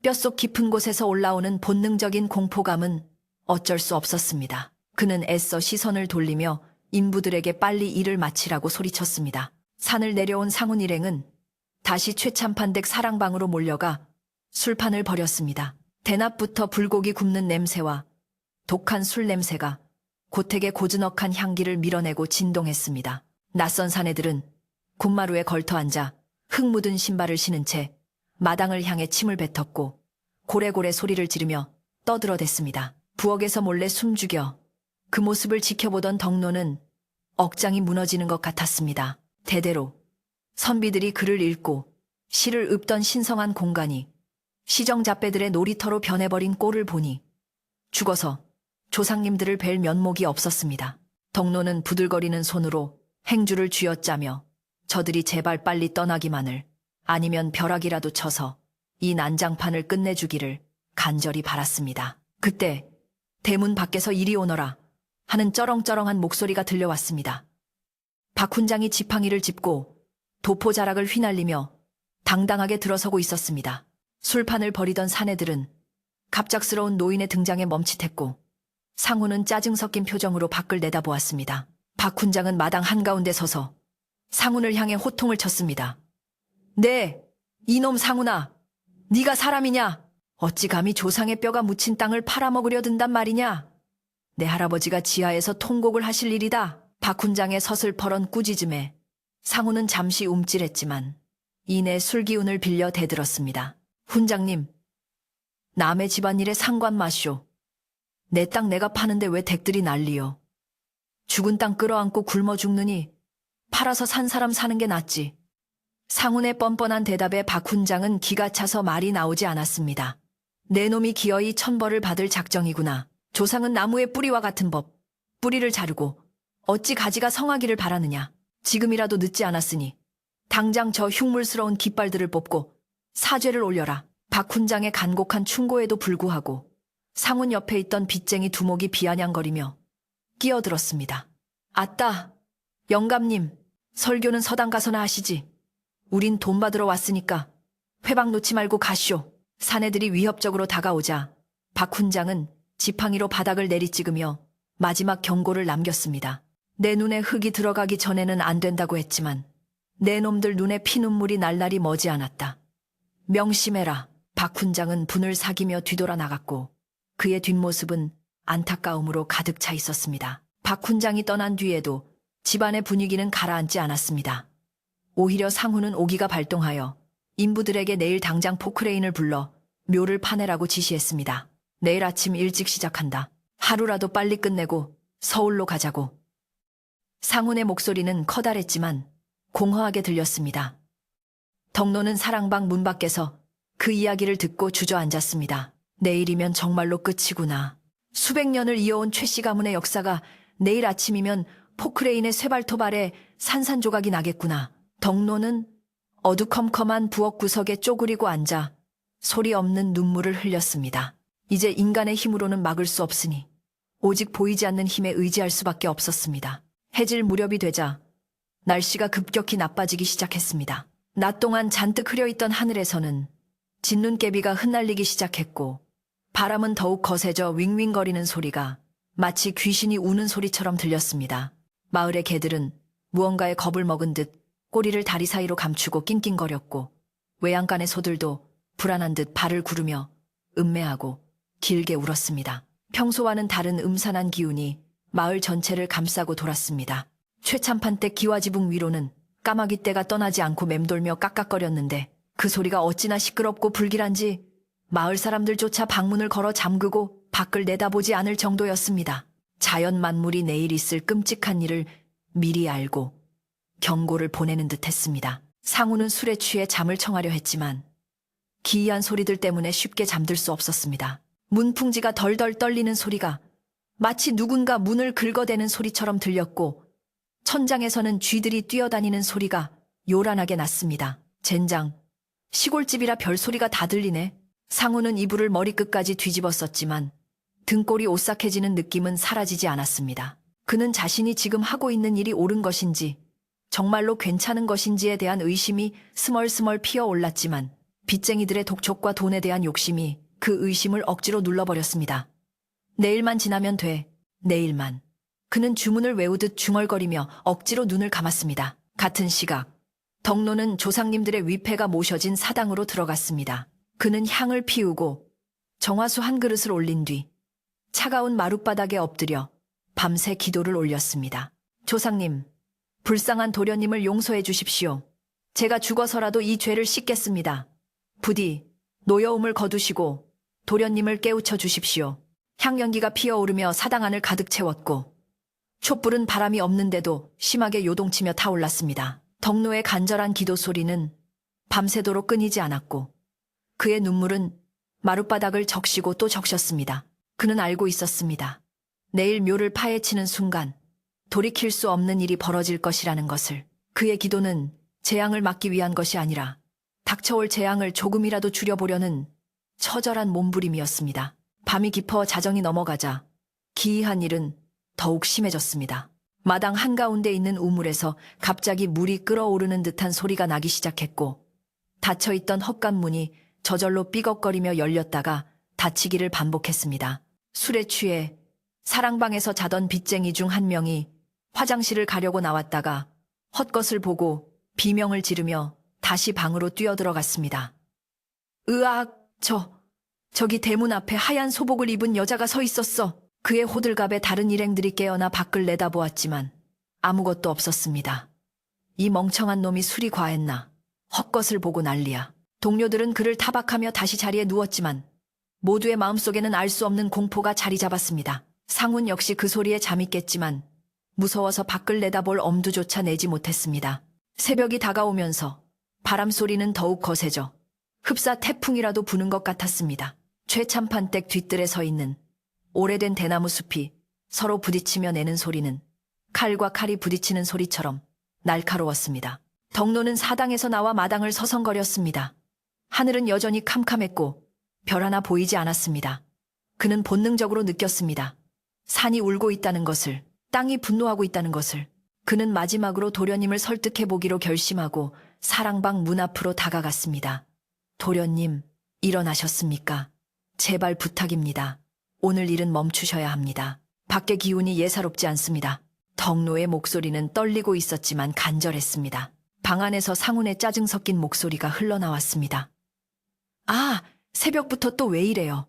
뼛속 깊은 곳에서 올라오는 본능적인 공포감은 어쩔 수 없었습니다. 그는 애써 시선을 돌리며 인부들에게 빨리 일을 마치라고 소리쳤습니다. 산을 내려온 상훈 일행은 다시 최참판댁 사랑방으로 몰려가 술판을 벌였습니다. 대낮부터 불고기 굽는 냄새와 독한 술 냄새가 고택의 고즈넉한 향기를 밀어내고 진동했습니다. 낯선 사내들은 군마루에 걸터앉아 흙 묻은 신발을 신은 채 마당을 향해 침을 뱉었고 고래고래 소리를 지르며 떠들어댔습니다. 부엌에서 몰래 숨죽여 그 모습을 지켜보던 덕노는 억장이 무너지는 것 같았습니다. 대대로 선비들이 글을 읽고 시를 읊던 신성한 공간이 시정잡배들의 놀이터로 변해버린 꼴을 보니 죽어서 조상님들을 뵐 면목이 없었습니다. 덕노는 부들거리는 손으로 행주를 쥐어짜며 저들이 제발 빨리 떠나기만을 아니면 벼락이라도 쳐서 이 난장판을 끝내주기를 간절히 바랐습니다. 그때 대문 밖에서 이리 오너라 하는 쩌렁쩌렁한 목소리가 들려왔습니다. 박훈장이 지팡이를 짚고 도포자락을 휘날리며 당당하게 들어서고 있었습니다. 술판을 벌이던 사내들은 갑작스러운 노인의 등장에 멈칫했고 상우는 짜증 섞인 표정으로 밖을 내다보았습니다. 박 훈장은 마당 한가운데 서서 상훈을 향해 호통을 쳤습니다. 네, 이놈 상훈아, 네가 사람이냐? 어찌 감히 조상의 뼈가 묻힌 땅을 팔아먹으려 든단 말이냐? 내 할아버지가 지하에서 통곡을 하실 일이다. 박 훈장의 서슬퍼런 꾸짖음에 상훈은 잠시 움찔했지만 이내 술기운을 빌려 대들었습니다. 훈장님, 남의 집안일에 상관 마시오. 내 땅 내가 파는데 왜 댁들이 난리요? 죽은 땅 끌어안고 굶어 죽느니 팔아서 산 사람 사는 게 낫지. 상훈의 뻔뻔한 대답에 박 훈장은 기가 차서 말이 나오지 않았습니다. 내 놈이 기어이 천벌을 받을 작정이구나. 조상은 나무의 뿌리와 같은 법. 뿌리를 자르고 어찌 가지가 성하기를 바라느냐. 지금이라도 늦지 않았으니 당장 저 흉물스러운 깃발들을 뽑고 사죄를 올려라. 박 훈장의 간곡한 충고에도 불구하고 상훈 옆에 있던 빚쟁이 두목이 비아냥거리며 끼어들었습니다. 아따, 영감님, 설교는 서당 가서나 하시지. 우린 돈 받으러 왔으니까 회방 놓지 말고 가시오. 사내들이 위협적으로 다가오자 박 훈장은 지팡이로 바닥을 내리찍으며 마지막 경고를 남겼습니다. 내 눈에 흙이 들어가기 전에는 안 된다고 했지만 내 놈들 눈에 피눈물이 날 날이 머지않았다. 명심해라. 박 훈장은 분을 사기며 뒤돌아 나갔고 그의 뒷모습은 안타까움으로 가득 차 있었습니다. 박 훈장이 떠난 뒤에도 집안의 분위기는 가라앉지 않았습니다. 오히려 상훈은 오기가 발동하여 인부들에게 내일 당장 포크레인을 불러 묘를 파내라고 지시했습니다. 내일 아침 일찍 시작한다. 하루라도 빨리 끝내고 서울로 가자고. 상훈의 목소리는 커다랬지만 공허하게 들렸습니다. 덕노는 사랑방 문 밖에서 그 이야기를 듣고 주저앉았습니다. 내일이면 정말로 끝이구나. 수백 년을 이어온 최씨 가문의 역사가 내일 아침이면 포크레인의 쇠발톱 아래 산산조각이 나겠구나. 덕노는 어두컴컴한 부엌 구석에 쪼그리고 앉아 소리 없는 눈물을 흘렸습니다. 이제 인간의 힘으로는 막을 수 없으니 오직 보이지 않는 힘에 의지할 수밖에 없었습니다. 해질 무렵이 되자 날씨가 급격히 나빠지기 시작했습니다. 낮 동안 잔뜩 흐려있던 하늘에서는 진눈깨비가 흩날리기 시작했고 바람은 더욱 거세져 윙윙거리는 소리가 마치 귀신이 우는 소리처럼 들렸습니다. 마을의 개들은 무언가에 겁을 먹은 듯 꼬리를 다리 사이로 감추고 낑낑거렸고 외양간의 소들도 불안한 듯 발을 구르며 음매하고 길게 울었습니다. 평소와는 다른 음산한 기운이 마을 전체를 감싸고 돌았습니다. 최참판댁 기와지붕 위로는 까마귀 떼가 떠나지 않고 맴돌며 깍깍거렸는데 그 소리가 어찌나 시끄럽고 불길한지 마을 사람들조차 방문을 걸어 잠그고 밖을 내다보지 않을 정도였습니다. 자연 만물이 내일 있을 끔찍한 일을 미리 알고 경고를 보내는 듯 했습니다. 상우는 술에 취해 잠을 청하려 했지만 기이한 소리들 때문에 쉽게 잠들 수 없었습니다. 문풍지가 덜덜 떨리는 소리가 마치 누군가 문을 긁어대는 소리처럼 들렸고 천장에서는 쥐들이 뛰어다니는 소리가 요란하게 났습니다. 젠장, 시골집이라 별소리가 다 들리네. 상우는 이불을 머리끝까지 뒤집었었지만 등골이 오싹해지는 느낌은 사라지지 않았습니다. 그는 자신이 지금 하고 있는 일이 옳은 것인지 정말로 괜찮은 것인지에 대한 의심이 스멀스멀 피어올랐지만 빚쟁이들의 독촉과 돈에 대한 욕심이 그 의심을 억지로 눌러버렸습니다. 내일만 지나면 돼. 내일만. 그는 주문을 외우듯 중얼거리며 억지로 눈을 감았습니다. 같은 시각 덕노는 조상님들의 위패가 모셔진 사당으로 들어갔습니다. 그는 향을 피우고 정화수 한 그릇을 올린 뒤 차가운 마룻바닥에 엎드려 밤새 기도를 올렸습니다. 조상님, 불쌍한 도련님을 용서해 주십시오. 제가 죽어서라도 이 죄를 씻겠습니다. 부디 노여움을 거두시고 도련님을 깨우쳐 주십시오. 향연기가 피어오르며 사당 안을 가득 채웠고 촛불은 바람이 없는데도 심하게 요동치며 타올랐습니다. 덕노의 간절한 기도 소리는 밤새도록 끊이지 않았고 그의 눈물은 마룻바닥을 적시고 또 적셨습니다. 그는 알고 있었습니다. 내일 묘를 파헤치는 순간 돌이킬 수 없는 일이 벌어질 것이라는 것을. 그의 기도는 재앙을 막기 위한 것이 아니라 닥쳐올 재앙을 조금이라도 줄여보려는 처절한 몸부림이었습니다. 밤이 깊어 자정이 넘어가자 기이한 일은 더욱 심해졌습니다. 마당 한가운데 있는 우물에서 갑자기 물이 끓어오르는 듯한 소리가 나기 시작했고 닫혀있던 헛간문이 저절로 삐걱거리며 열렸다가 다치기를 반복했습니다. 술에 취해 사랑방에서 자던 빚쟁이 중 한 명이 화장실을 가려고 나왔다가 헛것을 보고 비명을 지르며 다시 방으로 뛰어들어갔습니다. 으악, 저기 대문 앞에 하얀 소복을 입은 여자가 서 있었어. 그의 호들갑에 다른 일행들이 깨어나 밖을 내다보았지만 아무것도 없었습니다. 이 멍청한 놈이 술이 과했나. 헛것을 보고 난리야. 동료들은 그를 타박하며 다시 자리에 누웠지만 모두의 마음속에는 알 수 없는 공포가 자리 잡았습니다. 상훈 역시 그 소리에 잠이 깼지만 무서워서 밖을 내다볼 엄두조차 내지 못했습니다. 새벽이 다가오면서 바람 소리는 더욱 거세져 흡사 태풍이라도 부는 것 같았습니다. 최참판댁 뒤뜰에 서 있는 오래된 대나무 숲이 서로 부딪히며 내는 소리는 칼과 칼이 부딪히는 소리처럼 날카로웠습니다. 덕노는 사당에서 나와 마당을 서성거렸습니다. 하늘은 여전히 캄캄했고 별 하나 보이지 않았습니다. 그는 본능적으로 느꼈습니다. 산이 울고 있다는 것을, 땅이 분노하고 있다는 것을. 그는 마지막으로 도련님을 설득해보기로 결심하고 사랑방 문 앞으로 다가갔습니다. 도련님, 일어나셨습니까? 제발 부탁입니다. 오늘 일은 멈추셔야 합니다. 밖의 기운이 예사롭지 않습니다. 덕노의 목소리는 떨리고 있었지만 간절했습니다. 방 안에서 상훈의 짜증 섞인 목소리가 흘러나왔습니다. 아, 새벽부터 또 왜 이래요?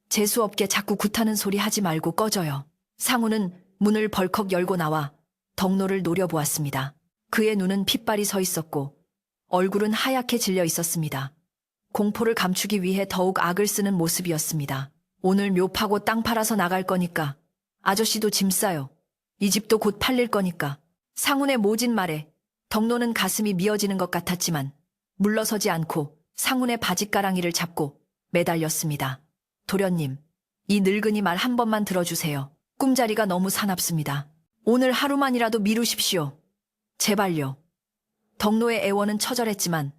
재수없게 자꾸 굿하는 소리 하지 말고 꺼져요. 상훈은 문을 벌컥 열고 나와 덕노를 노려보았습니다. 그의 눈은 핏발이 서 있었고 얼굴은 하얗게 질려 있었습니다. 공포를 감추기 위해 더욱 악을 쓰는 모습이었습니다. 오늘 묘 파고 땅 팔아서 나갈 거니까 아저씨도 짐 싸요. 이 집도 곧 팔릴 거니까. 상훈의 모진 말에 덕노는 가슴이 미어지는 것 같았지만 물러서지 않고 상훈의 바짓가랑이를 잡고 매달렸습니다. 도련님, 이 늙은이 말 한 번만 들어주세요. 꿈자리가 너무 사납습니다. 오늘 하루만이라도 미루십시오. 제발요. 덕노의 애원은 처절했지만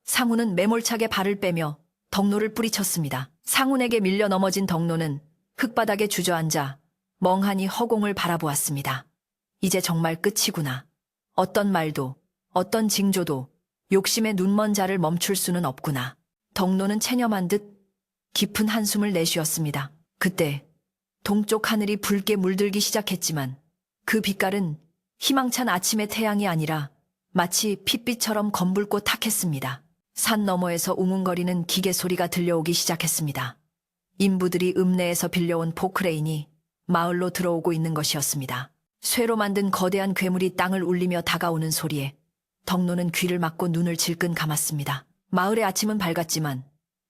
상훈은 매몰차게 발을 빼며 덕노를 뿌리쳤습니다. 상훈에게 밀려 넘어진 덕노는 흙바닥에 주저앉아 멍하니 허공을 바라보았습니다. 이제 정말 끝이구나. 어떤 말도, 어떤 징조도 욕심의 눈먼 자를 멈출 수는 없구나. 덕노는 체념한 듯 깊은 한숨을 내쉬었습니다. 그때 동쪽 하늘이 붉게 물들기 시작했지만 그 빛깔은 희망찬 아침의 태양이 아니라 마치 핏빛처럼 검붉고 탁했습니다. 산 너머에서 웅웅거리는 기계 소리가 들려오기 시작했습니다. 인부들이 읍내에서 빌려온 포크레인이 마을로 들어오고 있는 것이었습니다. 쇠로 만든 거대한 괴물이 땅을 울리며 다가오는 소리에 덕노는 귀를 막고 눈을 질끈 감았습니다. 마을의 아침은 밝았지만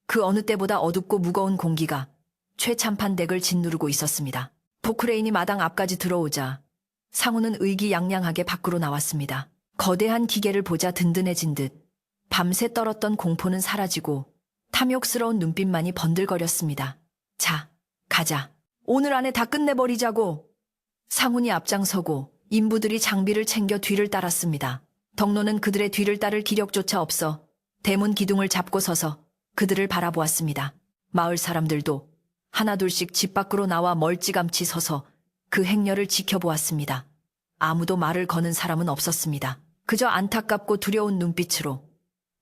그 어느 때보다 어둡고 무거운 공기가 최참판댁을 짓누르고 있었습니다. 포크레인이 마당 앞까지 들어오자 상우는 의기양양하게 밖으로 나왔습니다. 거대한 기계를 보자 든든해진 듯 밤새 떨었던 공포는 사라지고 탐욕스러운 눈빛만이 번들거렸습니다. 자, 가자. 오늘 안에 다 끝내버리자고. 상훈이 앞장서고 인부들이 장비를 챙겨 뒤를 따랐습니다. 덕노는 그들의 뒤를 따를 기력조차 없어 대문 기둥을 잡고 서서 그들을 바라보았습니다. 마을 사람들도 하나둘씩 집 밖으로 나와 멀찌감치 서서 그 행렬을 지켜보았습니다. 아무도 말을 거는 사람은 없었습니다. 그저 안타깝고 두려운 눈빛으로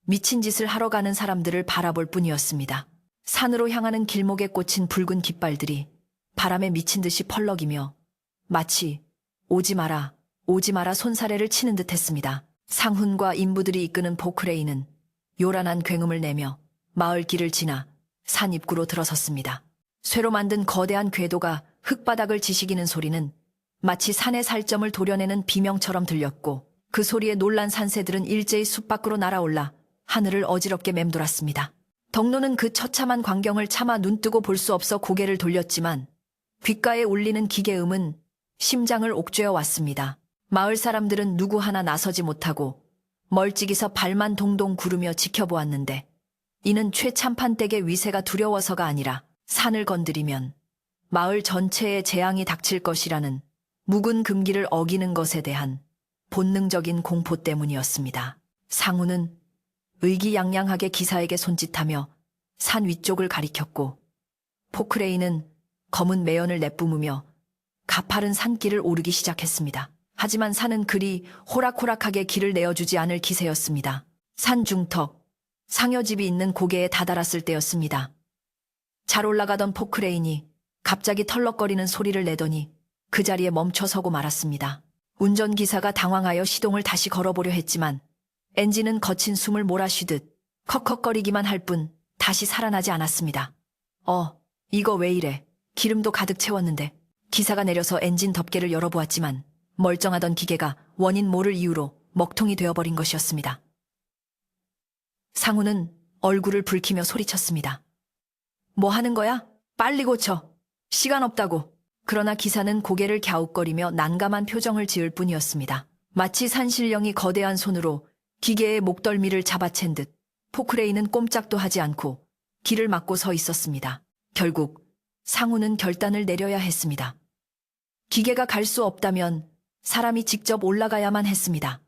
미친 짓을 하러 가는 사람들을 바라볼 뿐이었습니다. 산으로 향하는 길목에 꽂힌 붉은 깃발들이 바람에 미친 듯이 펄럭이며 마치 오지 마라, 오지 마라 손사래를 치는 듯 했습니다. 상훈과 인부들이 이끄는 포크레인은 요란한 굉음을 내며 마을 길을 지나 산 입구로 들어섰습니다. 쇠로 만든 거대한 궤도가 흙바닥을 지식이는 소리는 마치 산의 살점을 도려내는 비명처럼 들렸고 그 소리에 놀란 산새들은 일제히 숲 밖으로 날아올라 하늘을 어지럽게 맴돌았습니다. 덕노는 그 처참한 광경을 차마 눈뜨고 볼 수 없어 고개를 돌렸지만 귓가에 울리는 기계음은 심장을 옥죄어 왔습니다. 마을 사람들은 누구 하나 나서지 못하고 멀찍이서 발만 동동 구르며 지켜보았는데 이는 최참판댁의 위세가 두려워서가 아니라 산을 건드리면 마을 전체에 재앙이 닥칠 것이라는 묵은 금기를 어기는 것에 대한 본능적인 공포 때문이었습니다. 상우는 의기양양하게 기사에게 손짓하며 산 위쪽을 가리켰고 포크레인은 검은 매연을 내뿜으며 가파른 산길을 오르기 시작했습니다. 하지만 산은 그리 호락호락하게 길을 내어주지 않을 기세였습니다. 산 중턱, 상여집이 있는 고개에 다다랐을 때였습니다. 잘 올라가던 포크레인이 갑자기 털럭거리는 소리를 내더니 그 자리에 멈춰서고 말았습니다. 운전기사가 당황하여 시동을 다시 걸어보려 했지만 엔진은 거친 숨을 몰아쉬듯 컥컥거리기만 할 뿐 다시 살아나지 않았습니다. 이거 왜 이래? 기름도 가득 채웠는데. 기사가 내려서 엔진 덮개를 열어보았지만 멀쩡하던 기계가 원인 모를 이유로 먹통이 되어버린 것이었습니다. 상우는 얼굴을 붉히며 소리쳤습니다. 뭐 하는 거야? 빨리 고쳐. 시간 없다고. 그러나 기사는 고개를 갸웃거리며 난감한 표정을 지을 뿐이었습니다. 마치 산신령이 거대한 손으로 기계의 목덜미를 잡아챈 듯 포크레인은 꼼짝도 하지 않고 길을 막고 서 있었습니다. 결국 상우는 결단을 내려야 했습니다. 기계가 갈 수 없다면 사람이 직접 올라가야만 했습니다.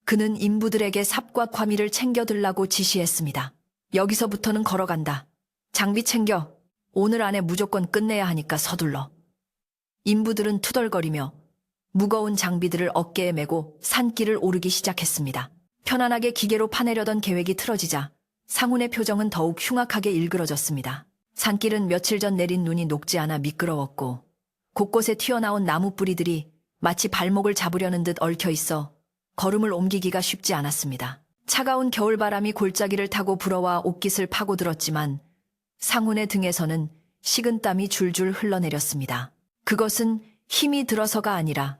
그는 인부들에게 삽과 과미를 챙겨들라고 지시했습니다. 여기서부터는 걸어간다. 장비 챙겨. 오늘 안에 무조건 끝내야 하니까 서둘러. 인부들은 투덜거리며 무거운 장비들을 어깨에 메고 산길을 오르기 시작했습니다. 편안하게 기계로 파내려던 계획이 틀어지자 상훈의 표정은 더욱 흉악하게 일그러졌습니다. 산길은 며칠 전 내린 눈이 녹지 않아 미끄러웠고 곳곳에 튀어나온 나무 뿌리들이 마치 발목을 잡으려는 듯 얽혀 있어 걸음을 옮기기가 쉽지 않았습니다. 차가운 겨울바람이 골짜기를 타고 불어와 옷깃을 파고들었지만 상훈의 등에서는 식은땀이 줄줄 흘러내렸습니다. 그것은 힘이 들어서가 아니라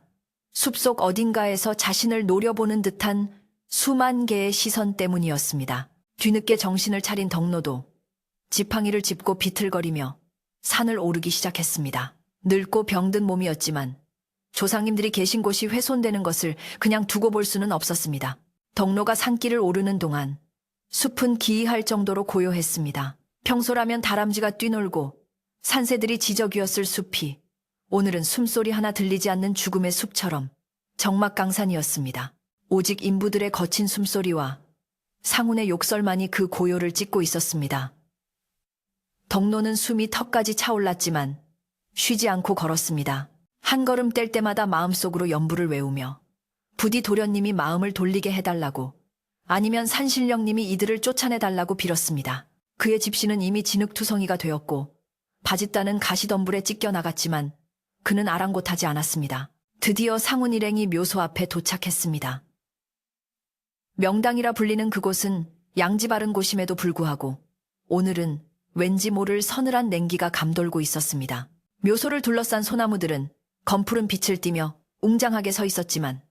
숲속 어딘가에서 자신을 노려보는 듯한 수만 개의 시선 때문이었습니다. 뒤늦게 정신을 차린 덕노도 지팡이를 짚고 비틀거리며 산을 오르기 시작했습니다. 늙고 병든 몸이었지만 조상님들이 계신 곳이 훼손되는 것을 그냥 두고 볼 수는 없었습니다. 덕노가 산길을 오르는 동안 숲은 기이할 정도로 고요했습니다. 평소라면 다람쥐가 뛰놀고 산새들이 지저귀었을 숲이 오늘은 숨소리 하나 들리지 않는 죽음의 숲처럼 적막강산이었습니다. 오직 인부들의 거친 숨소리와 상훈의 욕설만이 그 고요를 찢고 있었습니다. 덕노는 숨이 턱까지 차올랐지만 쉬지 않고 걸었습니다. 한 걸음 뗄 때마다 마음속으로 연부를 외우며 부디 도련님이 마음을 돌리게 해달라고 아니면 산신령님이 이들을 쫓아내달라고 빌었습니다. 그의 집신은 이미 진흙투성이가 되었고 바짓단은 가시덤불에 찢겨 나갔지만 그는 아랑곳하지 않았습니다. 드디어 상훈 일행이 묘소 앞에 도착했습니다. 명당이라 불리는 그곳은 양지 바른 곳임에도 불구하고 오늘은 왠지 모를 서늘한 냉기가 감돌고 있었습니다. 묘소를 둘러싼 소나무들은 검푸른 빛을 띠며 웅장하게 서 있었지만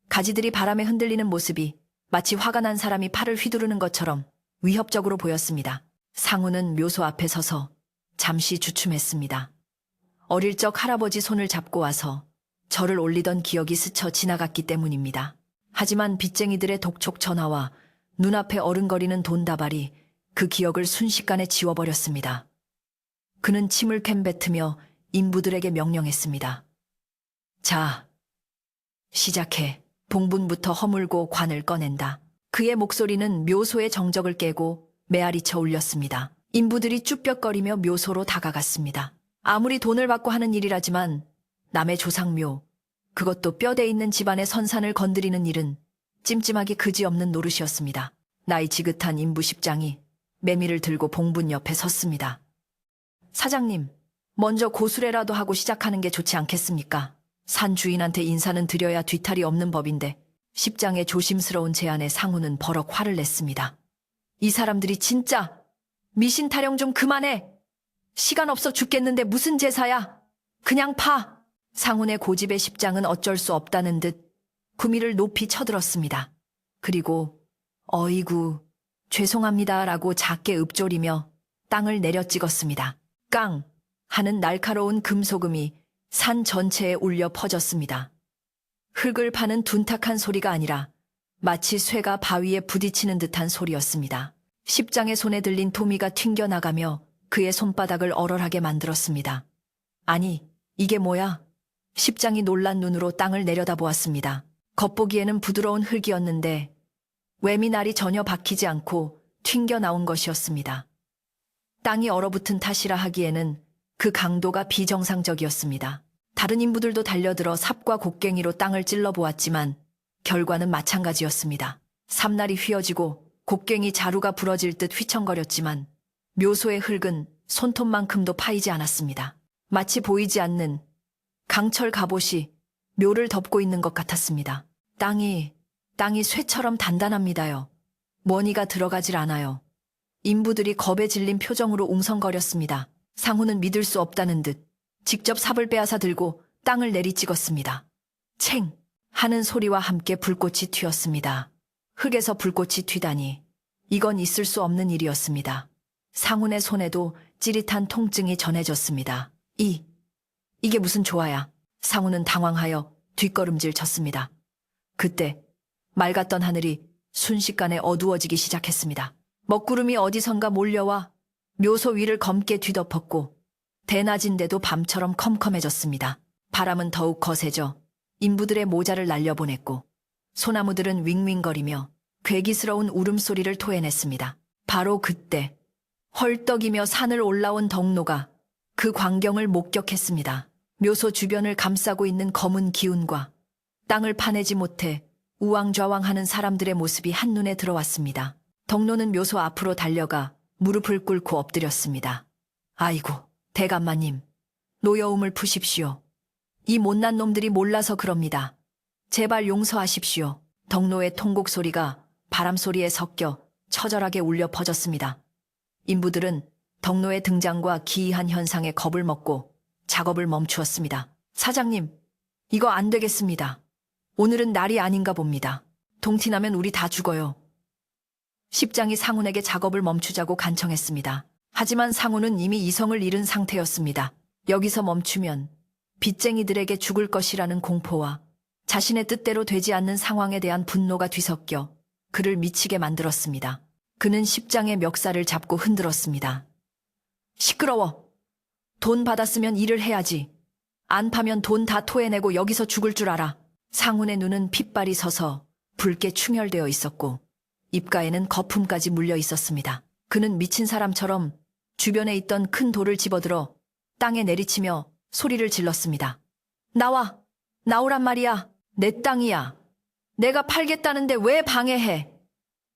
가지들이 바람에 흔들리는 모습이 마치 화가 난 사람이 팔을 휘두르는 것처럼 위협적으로 보였습니다. 상훈은 묘소 앞에 서서 잠시 주춤했습니다. 어릴 적 할아버지 손을 잡고 와서 절을 올리던 기억이 스쳐 지나갔기 때문입니다. 하지만 빚쟁이들의 독촉 전화와 눈앞에 어른거리는 돈다발이 그 기억을 순식간에 지워버렸습니다. 그는 침을 캔뱉으며 인부들에게 명령했습니다. 자, 시작해. 봉분부터 허물고 관을 꺼낸다. 그의 목소리는 묘소의 정적을 깨고 메아리쳐 울렸습니다. 인부들이 쭈뼛거리며 묘소로 다가갔습니다. 아무리 돈을 받고 하는 일이라지만 남의 조상묘, 그것도 뼈대 있는 집안의 선산을 건드리는 일은 찜찜하기 그지없는 노릇이었습니다. 나이 지긋한 인부 십장이 매미를 들고 봉분 옆에 섰습니다. 사장님, 먼저 고수레라도 하고 시작하는 게 좋지 않겠습니까? 산 주인한테 인사는 드려야 뒤탈이 없는 법인데 십장의 조심스러운 제안에 상훈은 버럭 화를 냈습니다. 이 사람들이 진짜 미신 타령 좀 그만해. 시간 없어 죽겠는데 무슨 제사야. 그냥 파. 상훈의 고집의 십장은 어쩔 수 없다는 듯 구미를 높이 쳐들었습니다. 그리고 어이구 죄송합니다라고 작게 읊조리며 땅을 내려찍었습니다. 깡 하는 날카로운 금소금이 산 전체에 울려 퍼졌습니다. 흙을 파는 둔탁한 소리가 아니라 마치 쇠가 바위에 부딪히는 듯한 소리였습니다. 십장의 손에 들린 도미가 튕겨나가며 그의 손바닥을 얼얼하게 만들었습니다. 아니, 이게 뭐야? 십장이 놀란 눈으로 땅을 내려다보았습니다. 겉보기에는 부드러운 흙이었는데 외미날이 전혀 박히지 않고 튕겨나온 것이었습니다. 땅이 얼어붙은 탓이라 하기에는 그 강도가 비정상적이었습니다. 다른 인부들도 달려들어 삽과 곡괭이로 땅을 찔러보았지만 결과는 마찬가지였습니다. 삽날이 휘어지고 곡괭이 자루가 부러질 듯 휘청거렸지만 묘소의 흙은 손톱만큼도 파이지 않았습니다. 마치 보이지 않는 강철 갑옷이 묘를 덮고 있는 것 같았습니다. 땅이 쇠처럼 단단합니다요. 머니가 들어가질 않아요. 인부들이 겁에 질린 표정으로 웅성거렸습니다. 상훈은 믿을 수 없다는 듯 직접 삽을 빼앗아 들고 땅을 내리찍었습니다. 챙! 하는 소리와 함께 불꽃이 튀었습니다. 흙에서 불꽃이 튀다니 이건 있을 수 없는 일이었습니다. 상훈의 손에도 찌릿한 통증이 전해졌습니다. 이게 무슨 조화야? 상훈은 당황하여 뒷걸음질 쳤습니다. 그때 맑았던 하늘이 순식간에 어두워지기 시작했습니다. 먹구름이 어디선가 몰려와 묘소 위를 검게 뒤덮었고 대낮인데도 밤처럼 컴컴해졌습니다. 바람은 더욱 거세져 인부들의 모자를 날려보냈고 소나무들은 윙윙거리며 괴기스러운 울음소리를 토해냈습니다. 바로 그때 헐떡이며 산을 올라온 덕노가 그 광경을 목격했습니다. 묘소 주변을 감싸고 있는 검은 기운과 땅을 파내지 못해 우왕좌왕하는 사람들의 모습이 한눈에 들어왔습니다. 덕노는 묘소 앞으로 달려가 무릎을 꿇고 엎드렸습니다. 아이고, 대감마님, 노여움을 푸십시오. 이 못난 놈들이 몰라서 그럽니다. 제발 용서하십시오. 덕노의 통곡 소리가 바람 소리에 섞여 처절하게 울려 퍼졌습니다. 인부들은 덕노의 등장과 기이한 현상에 겁을 먹고 작업을 멈추었습니다. 사장님, 이거 안 되겠습니다. 오늘은 날이 아닌가 봅니다. 동티나면 우리 다 죽어요. 십장이 상훈에게 작업을 멈추자고 간청했습니다. 하지만 상훈은 이미 이성을 잃은 상태였습니다. 여기서 멈추면 빚쟁이들에게 죽을 것이라는 공포와 자신의 뜻대로 되지 않는 상황에 대한 분노가 뒤섞여 그를 미치게 만들었습니다. 그는 십장의 멱살을 잡고 흔들었습니다. 시끄러워. 돈 받았으면 일을 해야지. 안 파면 돈 다 토해내고 여기서 죽을 줄 알아. 상훈의 눈은 핏발이 서서 붉게 충혈되어 있었고 입가에는 거품까지 물려 있었습니다. 그는 미친 사람처럼 주변에 있던 큰 돌을 집어들어 땅에 내리치며 소리를 질렀습니다. 나오란 말이야. 내 땅이야. 내가 팔겠다는데 왜 방해해?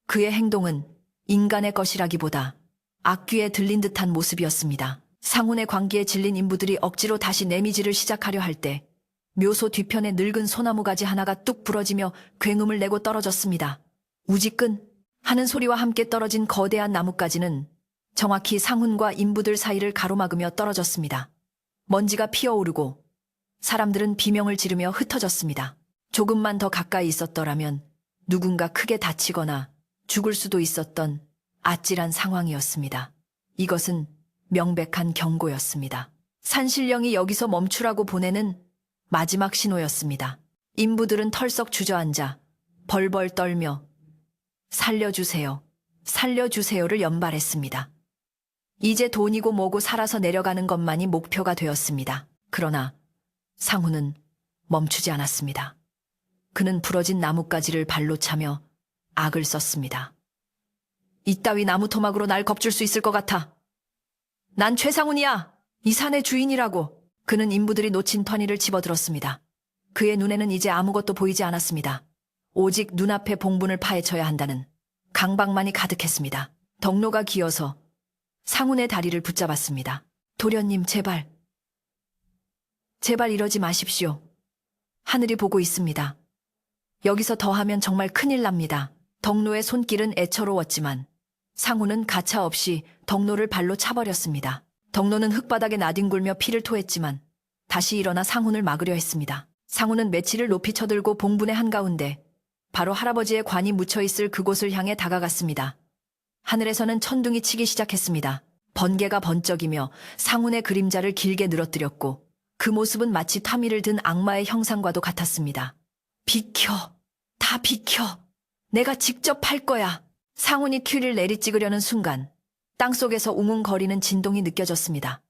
그의 행동은 인간의 것이라기보다 악귀에 들린 듯한 모습이었습니다. 상훈의 광기에 질린 인부들이 억지로 다시 내미지를 시작하려 할 때 묘소 뒤편에 늙은 소나무 가지 하나가 뚝 부러지며 굉음을 내고 떨어졌습니다. 우지끈 하는 소리와 함께 떨어진 거대한 나뭇가지는 정확히 상훈과 인부들 사이를 가로막으며 떨어졌습니다. 먼지가 피어오르고 사람들은 비명을 지르며 흩어졌습니다. 조금만 더 가까이 있었더라면 누군가 크게 다치거나 죽을 수도 있었던 아찔한 상황이었습니다. 이것은 명백한 경고였습니다. 산신령이 여기서 멈추라고 보내는 마지막 신호였습니다. 인부들은 털썩 주저앉아 벌벌 떨며 살려주세요, 살려주세요를 연발했습니다. 이제 돈이고 뭐고 살아서 내려가는 것만이 목표가 되었습니다. 그러나 상훈은 멈추지 않았습니다. 그는 부러진 나뭇가지를 발로 차며 악을 썼습니다. 이따위 나무 토막으로 날 겁줄 수 있을 것 같아. 난 최상훈이야. 이 산의 주인이라고. 그는 인부들이 놓친 터니를 집어들었습니다. 그의 눈에는 이제 아무것도 보이지 않았습니다. 오직 눈앞의 봉분을 파헤쳐야 한다는 강박만이 가득했습니다. 덕노가 기어서 상훈의 다리를 붙잡았습니다. 도련님, 제발 이러지 마십시오. 하늘이 보고 있습니다. 여기서 더 하면 정말 큰일 납니다. 덕노의 손길은 애처로웠지만 상훈은 가차없이 덕노를 발로 차버렸습니다. 덕노는 흙바닥에 나뒹굴며 피를 토했지만 다시 일어나 상훈을 막으려 했습니다. 상훈은 매치를 높이 쳐들고 봉분의 한가운데 바로 할아버지의 관이 묻혀있을 그곳을 향해 다가갔습니다. 하늘에서는 천둥이 치기 시작했습니다. 번개가 번쩍이며 상훈의 그림자를 길게 늘어뜨렸고 그 모습은 마치 타미를 든 악마의 형상과도 같았습니다. 비켜! 다 비켜! 내가 직접 할 거야! 상훈이 큐를 내리찍으려는 순간 땅속에서 웅웅거리는 진동이 느껴졌습니다.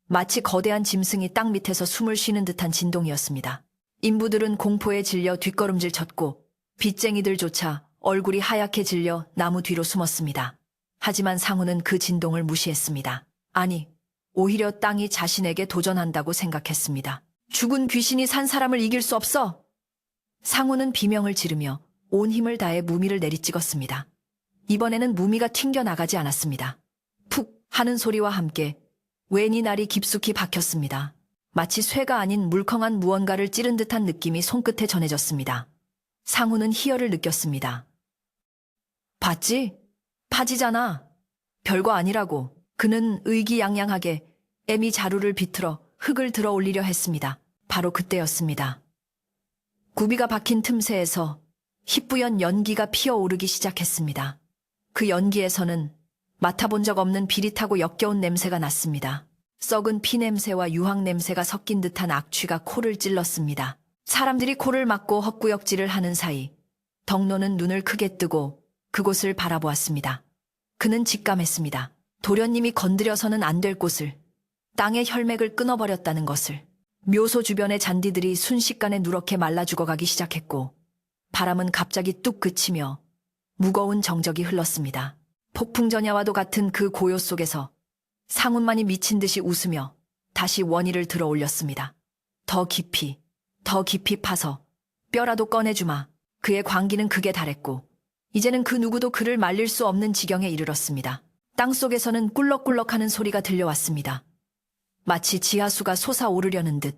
마치 거대한 짐승이 땅 밑에서 숨을 쉬는 듯한 진동이었습니다. 인부들은 공포에 질려 뒷걸음질 쳤고 빚쟁이들조차 얼굴이 하얗게 질려 나무 뒤로 숨었습니다. 하지만 상훈은 그 진동을 무시했습니다. 아니, 오히려 땅이 자신에게 도전한다고 생각했습니다. 죽은 귀신이 산 사람을 이길 수 없어! 상훈은 비명을 지르며 온 힘을 다해 무미를 내리찍었습니다. 이번에는 무미가 튕겨나가지 않았습니다. 푹 하는 소리와 함께 왼이 날이 깊숙이 박혔습니다. 마치 쇠가 아닌 물컹한 무언가를 찌른 듯한 느낌이 손끝에 전해졌습니다. 상우는 희열을 느꼈습니다. 봤지? 파지잖아. 별거 아니라고. 그는 의기양양하게 애미 자루를 비틀어 흙을 들어 올리려 했습니다. 바로 그때였습니다. 구비가 박힌 틈새에서 희뿌연 연기가 피어오르기 시작했습니다. 그 연기에서는 맡아본 적 없는 비릿하고 역겨운 냄새가 났습니다. 썩은 피 냄새와 유황 냄새가 섞인 듯한 악취가 코를 찔렀습니다. 사람들이 코를 막고 헛구역질을 하는 사이 덕노는 눈을 크게 뜨고 그곳을 바라보았습니다. 그는 직감했습니다. 도련님이 건드려서는 안 될 곳을, 땅의 혈맥을 끊어버렸다는 것을. 묘소 주변의 잔디들이 순식간에 누렇게 말라 죽어가기 시작했고 바람은 갑자기 뚝 그치며 무거운 정적이 흘렀습니다. 폭풍전야와도 같은 그 고요 속에서 상훈만이 미친 듯이 웃으며 다시 원희를 들어 올렸습니다. 더 깊이 파서 뼈라도 꺼내주마. 그의 광기는 극에 달했고 이제는 그 누구도 그를 말릴 수 없는 지경에 이르렀습니다. 땅속에서는 꿀럭꿀럭하는 소리가 들려왔습니다. 마치 지하수가 솟아오르려는 듯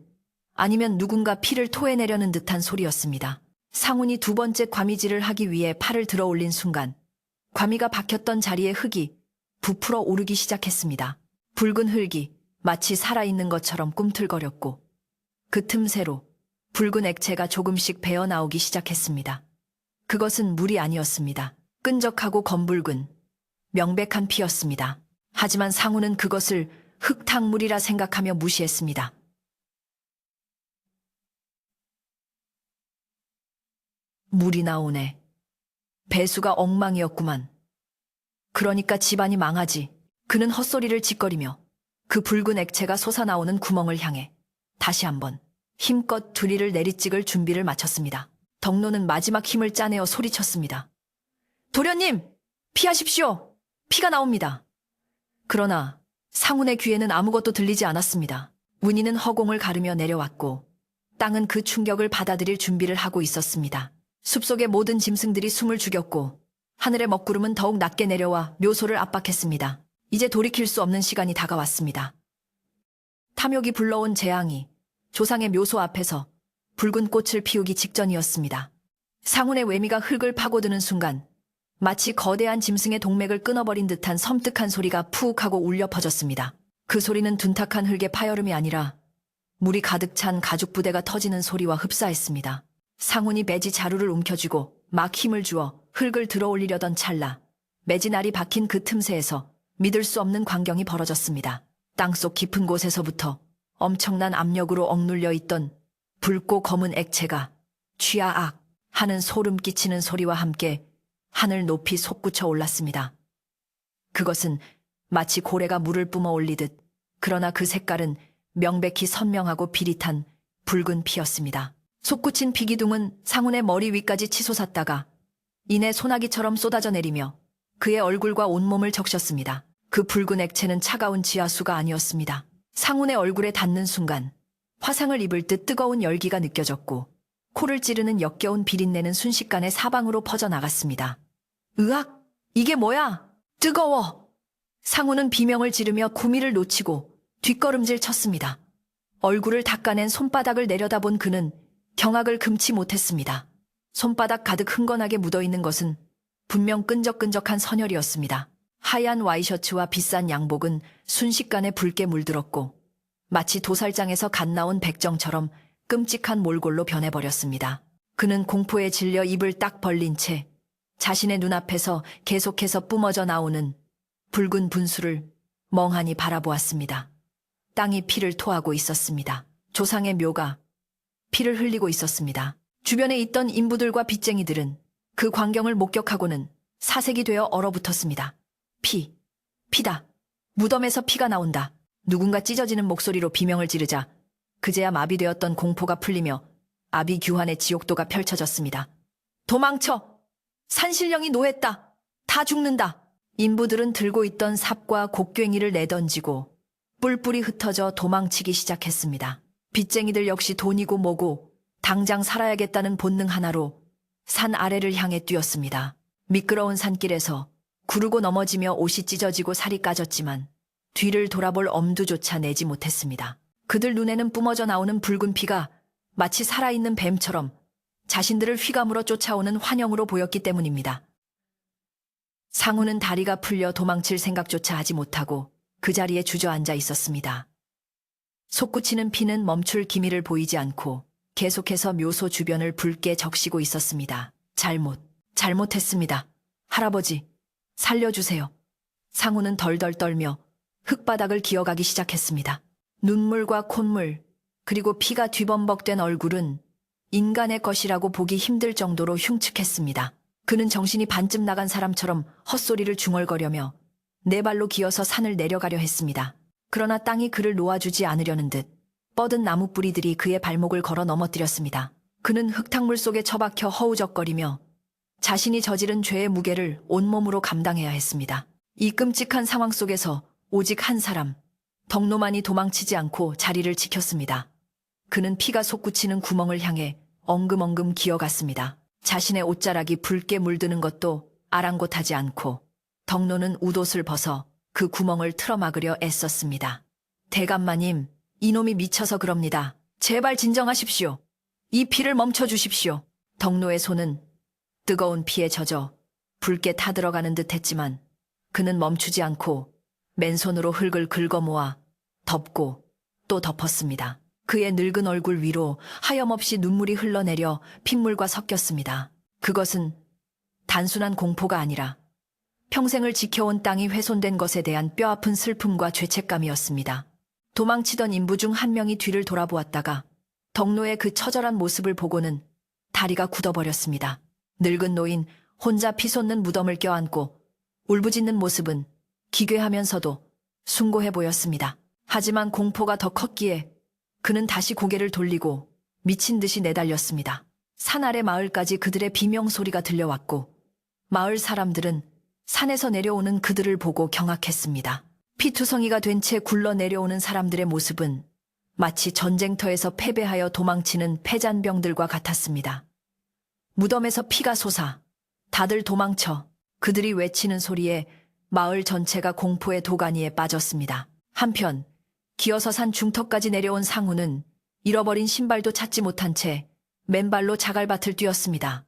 아니면 누군가 피를 토해내려는 듯한 소리였습니다. 상훈이 두 번째 과미질을 하기 위해 팔을 들어 올린 순간 과미가 박혔던 자리에 흙이 부풀어 오르기 시작했습니다. 붉은 흙이 마치 살아있는 것처럼 꿈틀거렸고 그 틈새로 붉은 액체가 조금씩 배어나오기 시작했습니다. 그것은 물이 아니었습니다. 끈적하고 검붉은 명백한 피였습니다. 하지만 상우는 그것을 흙탕물이라 생각하며 무시했습니다. 물이 나오네. 배수가 엉망이었구만. 그러니까 집안이 망하지. 그는 헛소리를 짓거리며 그 붉은 액체가 솟아나오는 구멍을 향해 다시 한번 힘껏 두리를 내리찍을 준비를 마쳤습니다. 덕노는 마지막 힘을 짜내어 소리쳤습니다. 도련님! 피하십시오! 피가 나옵니다. 그러나 상훈의 귀에는 아무것도 들리지 않았습니다. 문희는 허공을 가르며 내려왔고 땅은 그 충격을 받아들일 준비를 하고 있었습니다. 숲속의 모든 짐승들이 숨을 죽였고 하늘의 먹구름은 더욱 낮게 내려와 묘소를 압박했습니다. 이제 돌이킬 수 없는 시간이 다가왔습니다. 탐욕이 불러온 재앙이 조상의 묘소 앞에서 붉은 꽃을 피우기 직전이었습니다. 상훈의 외미가 흙을 파고드는 순간 마치 거대한 짐승의 동맥을 끊어버린 듯한 섬뜩한 소리가 푸욱 하고 울려 퍼졌습니다. 그 소리는 둔탁한 흙의 파여름이 아니라 물이 가득 찬 가죽 부대가 터지는 소리와 흡사했습니다. 상훈이 매지 자루를 움켜쥐고 막 힘을 주어 흙을 들어 올리려던 찰나 매지날이 박힌 그 틈새에서 믿을 수 없는 광경이 벌어졌습니다. 땅속 깊은 곳에서부터 엄청난 압력으로 억눌려 있던 붉고 검은 액체가 취하악 하는 소름 끼치는 소리와 함께 하늘 높이 솟구쳐 올랐습니다. 그것은 마치 고래가 물을 뿜어 올리듯 그러나 그 색깔은 명백히 선명하고 비릿한 붉은 피였습니다. 솟구친 피기둥은 상훈의 머리 위까지 치솟았다가 이내 소나기처럼 쏟아져 내리며 그의 얼굴과 온몸을 적셨습니다. 그 붉은 액체는 차가운 지하수가 아니었습니다. 상훈의 얼굴에 닿는 순간 화상을 입을 듯 뜨거운 열기가 느껴졌고 코를 찌르는 역겨운 비린내는 순식간에 사방으로 퍼져나갔습니다. 으악! 이게 뭐야! 뜨거워! 상훈은 비명을 지르며 구미를 놓치고 뒷걸음질 쳤습니다. 얼굴을 닦아낸 손바닥을 내려다본 그는 경악을 금치 못했습니다. 손바닥 가득 흥건하게 묻어있는 것은 분명 끈적끈적한 선혈이었습니다. 하얀 와이셔츠와 비싼 양복은 순식간에 붉게 물들었고 마치 도살장에서 갓 나온 백정처럼 끔찍한 몰골로 변해버렸습니다. 그는 공포에 질려 입을 딱 벌린 채 자신의 눈앞에서 계속해서 뿜어져 나오는 붉은 분수를 멍하니 바라보았습니다. 땅이 피를 토하고 있었습니다. 조상의 묘가 피를 흘리고 있었습니다. 주변에 있던 인부들과 빚쟁이들은 그 광경을 목격하고는 사색이 되어 얼어붙었습니다. 피다. 무덤에서 피가 나온다. 누군가 찢어지는 목소리로 비명을 지르자 그제야 마비되었던 공포가 풀리며 아비규환의 지옥도가 펼쳐졌습니다. 도망쳐! 산신령이 노했다. 다 죽는다. 인부들은 들고 있던 삽과 곡괭이를 내던지고 뿔뿔이 흩어져 도망치기 시작했습니다. 빚쟁이들 역시 돈이고 뭐고 당장 살아야겠다는 본능 하나로 산 아래를 향해 뛰었습니다. 미끄러운 산길에서 구르고 넘어지며 옷이 찢어지고 살이 까졌지만 뒤를 돌아볼 엄두조차 내지 못했습니다. 그들 눈에는 뿜어져 나오는 붉은 피가 마치 살아있는 뱀처럼 자신들을 휘감으로 쫓아오는 환영으로 보였기 때문입니다. 상우는 다리가 풀려 도망칠 생각조차 하지 못하고 그 자리에 주저앉아 있었습니다. 솟구치는 피는 멈출 기미를 보이지 않고 계속해서 묘소 주변을 붉게 적시고 있었습니다. 잘못했습니다. 할아버지, 살려주세요. 상우는 덜덜 떨며 흙바닥을 기어가기 시작했습니다. 눈물과 콧물, 그리고 피가 뒤범벅된 얼굴은 인간의 것이라고 보기 힘들 정도로 흉측했습니다. 그는 정신이 반쯤 나간 사람처럼 헛소리를 중얼거려며 네 발로 기어서 산을 내려가려 했습니다. 그러나 땅이 그를 놓아주지 않으려는 듯 뻗은 나무 뿌리들이 그의 발목을 걸어 넘어뜨렸습니다. 그는 흙탕물 속에 처박혀 허우적거리며 자신이 저지른 죄의 무게를 온몸으로 감당해야 했습니다. 이 끔찍한 상황 속에서 오직 한 사람, 덕노만이 도망치지 않고 자리를 지켰습니다. 그는 피가 솟구치는 구멍을 향해 엉금엉금 기어갔습니다. 자신의 옷자락이 붉게 물드는 것도 아랑곳하지 않고 덕노는 웃옷을 벗어 그 구멍을 틀어막으려 애썼습니다. 대감마님, 이놈이 미쳐서 그럽니다. 제발 진정하십시오. 이 피를 멈춰주십시오. 덕노의 손은 뜨거운 피에 젖어 붉게 타들어가는 듯 했지만 그는 멈추지 않고 맨손으로 흙을 긁어모아 덮고 또 덮었습니다. 그의 늙은 얼굴 위로 하염없이 눈물이 흘러내려 핏물과 섞였습니다. 그것은 단순한 공포가 아니라 평생을 지켜온 땅이 훼손된 것에 대한 뼈아픈 슬픔과 죄책감이었습니다. 도망치던 인부 중 한 명이 뒤를 돌아보았다가 덕노의 그 처절한 모습을 보고는 다리가 굳어버렸습니다. 늙은 노인 혼자 피 솟는 무덤을 껴안고 울부짖는 모습은 기괴하면서도 숭고해 보였습니다. 하지만 공포가 더 컸기에 그는 다시 고개를 돌리고 미친 듯이 내달렸습니다. 산 아래 마을까지 그들의 비명소리가 들려왔고 마을 사람들은 산에서 내려오는 그들을 보고 경악했습니다. 피투성이가 된 채 굴러 내려오는 사람들의 모습은 마치 전쟁터에서 패배하여 도망치는 패잔병들과 같았습니다. 무덤에서 피가 솟아 다들 도망쳐 그들이 외치는 소리에 마을 전체가 공포의 도가니에 빠졌습니다. 한편 기어서 산 중턱까지 내려온 상우는 잃어버린 신발도 찾지 못한 채 맨발로 자갈밭을 뛰었습니다.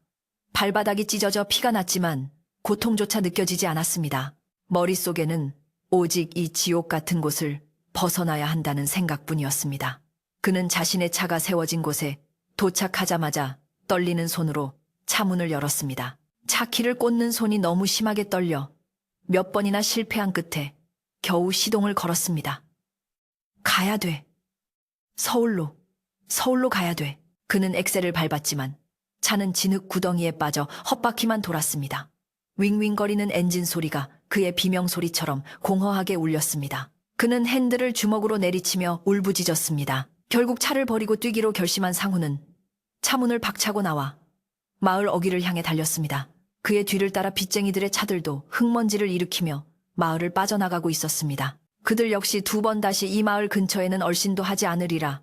발바닥이 찢어져 피가 났지만 고통조차 느껴지지 않았습니다. 머릿속에는 오직 이 지옥 같은 곳을 벗어나야 한다는 생각뿐이었습니다. 그는 자신의 차가 세워진 곳에 도착하자마자 떨리는 손으로 차문을 열었습니다. 차 키를 꽂는 손이 너무 심하게 떨려 몇 번이나 실패한 끝에 겨우 시동을 걸었습니다. 가야 돼. 서울로 가야 돼. 그는 엑셀을 밟았지만 차는 진흙 구덩이에 빠져 헛바퀴만 돌았습니다. 윙윙거리는 엔진 소리가 그의 비명소리처럼 공허하게 울렸습니다. 그는 핸들을 주먹으로 내리치며 울부짖었습니다. 결국 차를 버리고 뛰기로 결심한 상우는 차문을 박차고 나와 마을 어귀를 향해 달렸습니다. 그의 뒤를 따라 빚쟁이들의 차들도 흙먼지를 일으키며 마을을 빠져나가고 있었습니다. 그들 역시 두 번 다시 이 마을 근처에는 얼씬도 하지 않으리라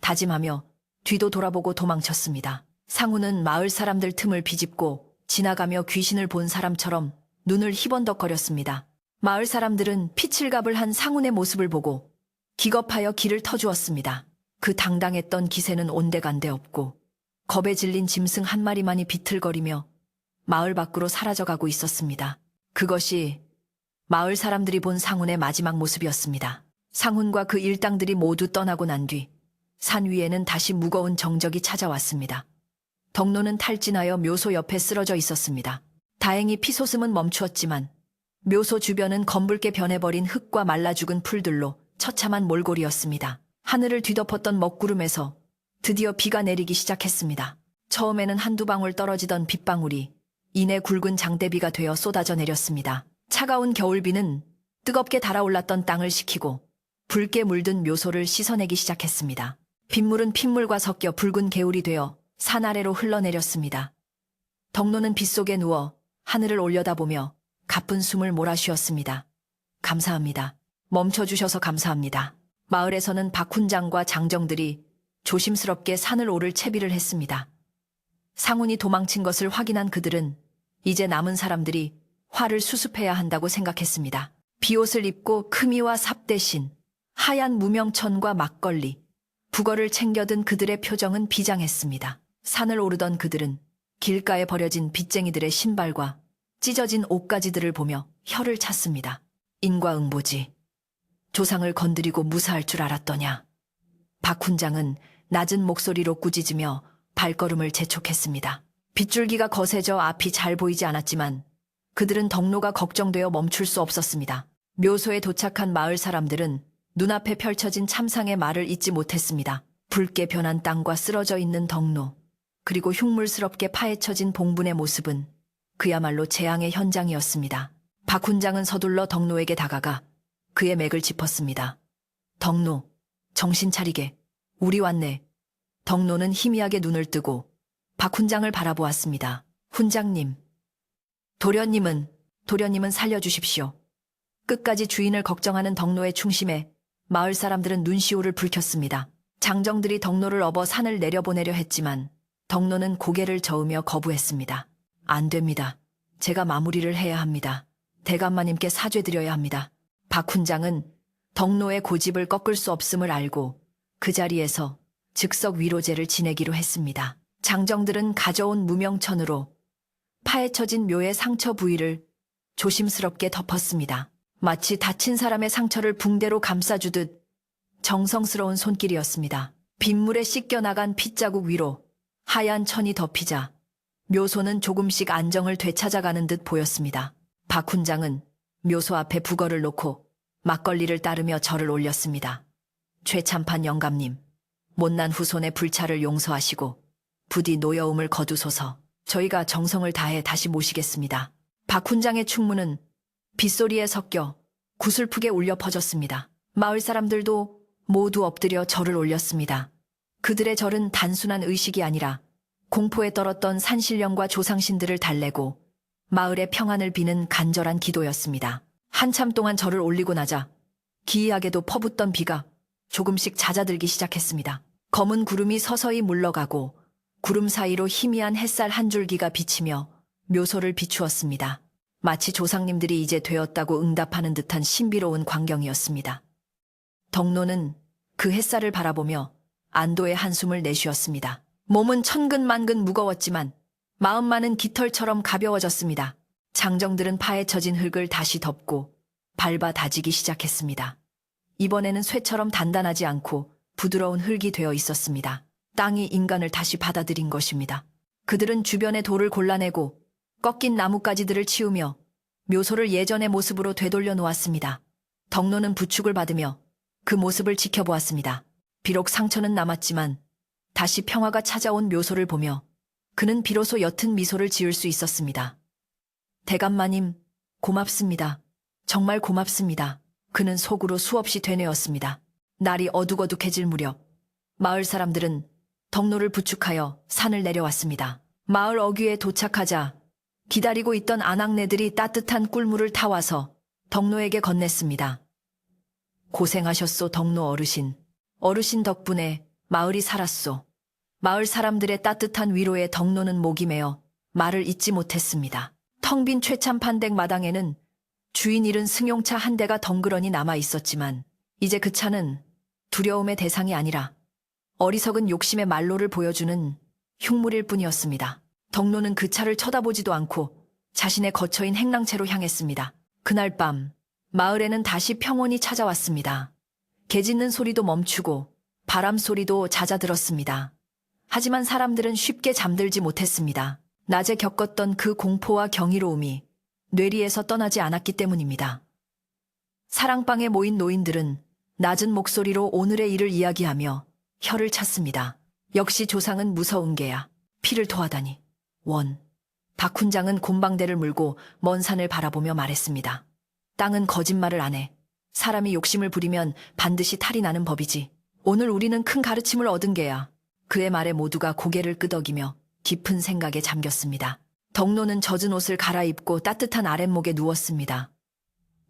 다짐하며 뒤도 돌아보고 도망쳤습니다. 상우는 마을 사람들 틈을 비집고 지나가며 귀신을 본 사람처럼 눈을 희번덕거렸습니다. 마을 사람들은 피칠갑을 한 상운의 모습을 보고 기겁하여 길을 터주었습니다. 그 당당했던 기세는 온데간데 없고 겁에 질린 짐승 한 마리만이 비틀거리며 마을 밖으로 사라져가고 있었습니다. 그것이 마을 사람들이 본 상운의 마지막 모습이었습니다. 상운과 그 일당들이 모두 떠나고 난 뒤 산 위에는 다시 무거운 정적이 찾아왔습니다. 덕노는 탈진하여 묘소 옆에 쓰러져 있었습니다. 다행히 피솟음은 멈추었지만 묘소 주변은 검붉게 변해버린 흙과 말라 죽은 풀들로 처참한 몰골이었습니다. 하늘을 뒤덮었던 먹구름에서 드디어 비가 내리기 시작했습니다. 처음에는 한두 방울 떨어지던 빗방울이 이내 굵은 장대비가 되어 쏟아져 내렸습니다. 차가운 겨울비는 뜨겁게 달아올랐던 땅을 식히고 붉게 물든 묘소를 씻어내기 시작했습니다. 빗물은 핏물과 섞여 붉은 개울이 되어 산 아래로 흘러내렸습니다. 덕노는 빗속에 누워 하늘을 올려다보며 가쁜 숨을 몰아쉬었습니다. 감사합니다. 멈춰주셔서 감사합니다. 마을에서는 박훈장과 장정들이 조심스럽게 산을 오를 채비를 했습니다. 상운이 도망친 것을 확인한 그들은 이제 남은 사람들이 화를 수습해야 한다고 생각했습니다. 비옷을 입고 크미와 삽 대신 하얀 무명천과 막걸리, 북어를 챙겨든 그들의 표정은 비장했습니다. 산을 오르던 그들은 길가에 버려진 빚쟁이들의 신발과 찢어진 옷가지들을 보며 혀를 찼습니다. 인과응보지. 조상을 건드리고 무사할 줄 알았더냐. 박 훈장은 낮은 목소리로 꾸짖으며 발걸음을 재촉했습니다. 빗줄기가 거세져 앞이 잘 보이지 않았지만 그들은 덕로가 걱정되어 멈출 수 없었습니다. 묘소에 도착한 마을 사람들은 눈앞에 펼쳐진 참상의 말을 잊지 못했습니다. 붉게 변한 땅과 쓰러져 있는 덕로, 그리고 흉물스럽게 파헤쳐진 봉분의 모습은 그야말로 재앙의 현장이었습니다. 박 훈장은 서둘러 덕로에게 다가가 그의 맥을 짚었습니다. 덕로, 정신 차리게. 우리 왔네. 덕로는 희미하게 눈을 뜨고 박 훈장을 바라보았습니다. 훈장님. 도련님은 살려주십시오. 끝까지 주인을 걱정하는 덕로의 충심에 마을 사람들은 눈시울을 붉혔습니다. 장정들이 덕로를 업어 산을 내려보내려 했지만 덕로는 고개를 저으며 거부했습니다. 안 됩니다. 제가 마무리를 해야 합니다. 대감마님께 사죄드려야 합니다. 박 훈장은 덕로의 고집을 꺾을 수 없음을 알고 그 자리에서 즉석 위로제를 지내기로 했습니다. 장정들은 가져온 무명천으로 파헤쳐진 묘의 상처 부위를 조심스럽게 덮었습니다. 마치 다친 사람의 상처를 붕대로 감싸주듯 정성스러운 손길이었습니다. 빗물에 씻겨나간 핏자국 위로 하얀 천이 덮이자 묘소는 조금씩 안정을 되찾아가는 듯 보였습니다. 박 훈장은 묘소 앞에 북어를 놓고 막걸리를 따르며 절을 올렸습니다. 최참판 영감님, 못난 후손의 불찰을 용서하시고 부디 노여움을 거두소서. 저희가 정성을 다해 다시 모시겠습니다. 박 훈장의 충문은 빗소리에 섞여 구슬프게 울려 퍼졌습니다. 마을 사람들도 모두 엎드려 절을 올렸습니다. 그들의 절은 단순한 의식이 아니라 공포에 떨었던 산신령과 조상신들을 달래고 마을의 평안을 비는 간절한 기도였습니다. 한참 동안 절을 올리고 나자 기이하게도 퍼붓던 비가 조금씩 잦아들기 시작했습니다. 검은 구름이 서서히 물러가고 구름 사이로 희미한 햇살 한 줄기가 비치며 묘소를 비추었습니다. 마치 조상님들이 이제 되었다고 응답하는 듯한 신비로운 광경이었습니다. 덕로는 그 햇살을 바라보며 안도의 한숨을 내쉬었습니다. 몸은 천근만근 무거웠지만 마음만은 깃털처럼 가벼워졌습니다. 장정들은 파헤쳐진 흙을 다시 덮고 밟아 다지기 시작했습니다. 이번에는 쇠처럼 단단하지 않고 부드러운 흙이 되어 있었습니다. 땅이 인간을 다시 받아들인 것입니다. 그들은 주변의 돌을 골라내고 꺾인 나뭇가지들을 치우며 묘소를 예전의 모습으로 되돌려 놓았습니다. 덕로는 부축을 받으며 그 모습을 지켜보았습니다. 비록 상처는 남았지만 다시 평화가 찾아온 묘소를 보며 그는 비로소 옅은 미소를 지을 수 있었습니다. 대감마님, 고맙습니다. 정말 고맙습니다. 그는 속으로 수없이 되뇌었습니다. 날이 어둑어둑해질 무렵 마을 사람들은 덕로를 부축하여 산을 내려왔습니다. 마을 어귀에 도착하자 기다리고 있던 아낙네들이 따뜻한 꿀물을 타와서 덕로에게 건넸습니다. 고생하셨소, 덕로 어르신. 어르신 덕분에 마을이 살았소. 마을 사람들의 따뜻한 위로에 덕로는 목이 메어 말을 잇지 못했습니다. 텅 빈 최참판댁 마당에는 주인 잃은 승용차 한 대가 덩그러니 남아 있었지만 이제 그 차는 두려움의 대상이 아니라 어리석은 욕심의 말로를 보여주는 흉물일 뿐이었습니다. 덕로는 그 차를 쳐다보지도 않고 자신의 거처인 행랑채로 향했습니다. 그날 밤 마을에는 다시 평온이 찾아왔습니다. 개 짖는 소리도 멈추고 바람 소리도 잦아들었습니다. 하지만 사람들은 쉽게 잠들지 못했습니다. 낮에 겪었던 그 공포와 경이로움이 뇌리에서 떠나지 않았기 때문입니다. 사랑방에 모인 노인들은 낮은 목소리로 오늘의 일을 이야기하며 혀를 찼습니다. 역시 조상은 무서운 개야. 피를 토하다니. 박 훈장은 곰방대를 물고 먼 산을 바라보며 말했습니다. 땅은 거짓말을 안 해. 사람이 욕심을 부리면 반드시 탈이 나는 법이지. 오늘 우리는 큰 가르침을 얻은 게야. 그의 말에 모두가 고개를 끄덕이며 깊은 생각에 잠겼습니다. 덕로는 젖은 옷을 갈아입고 따뜻한 아랫목에 누웠습니다.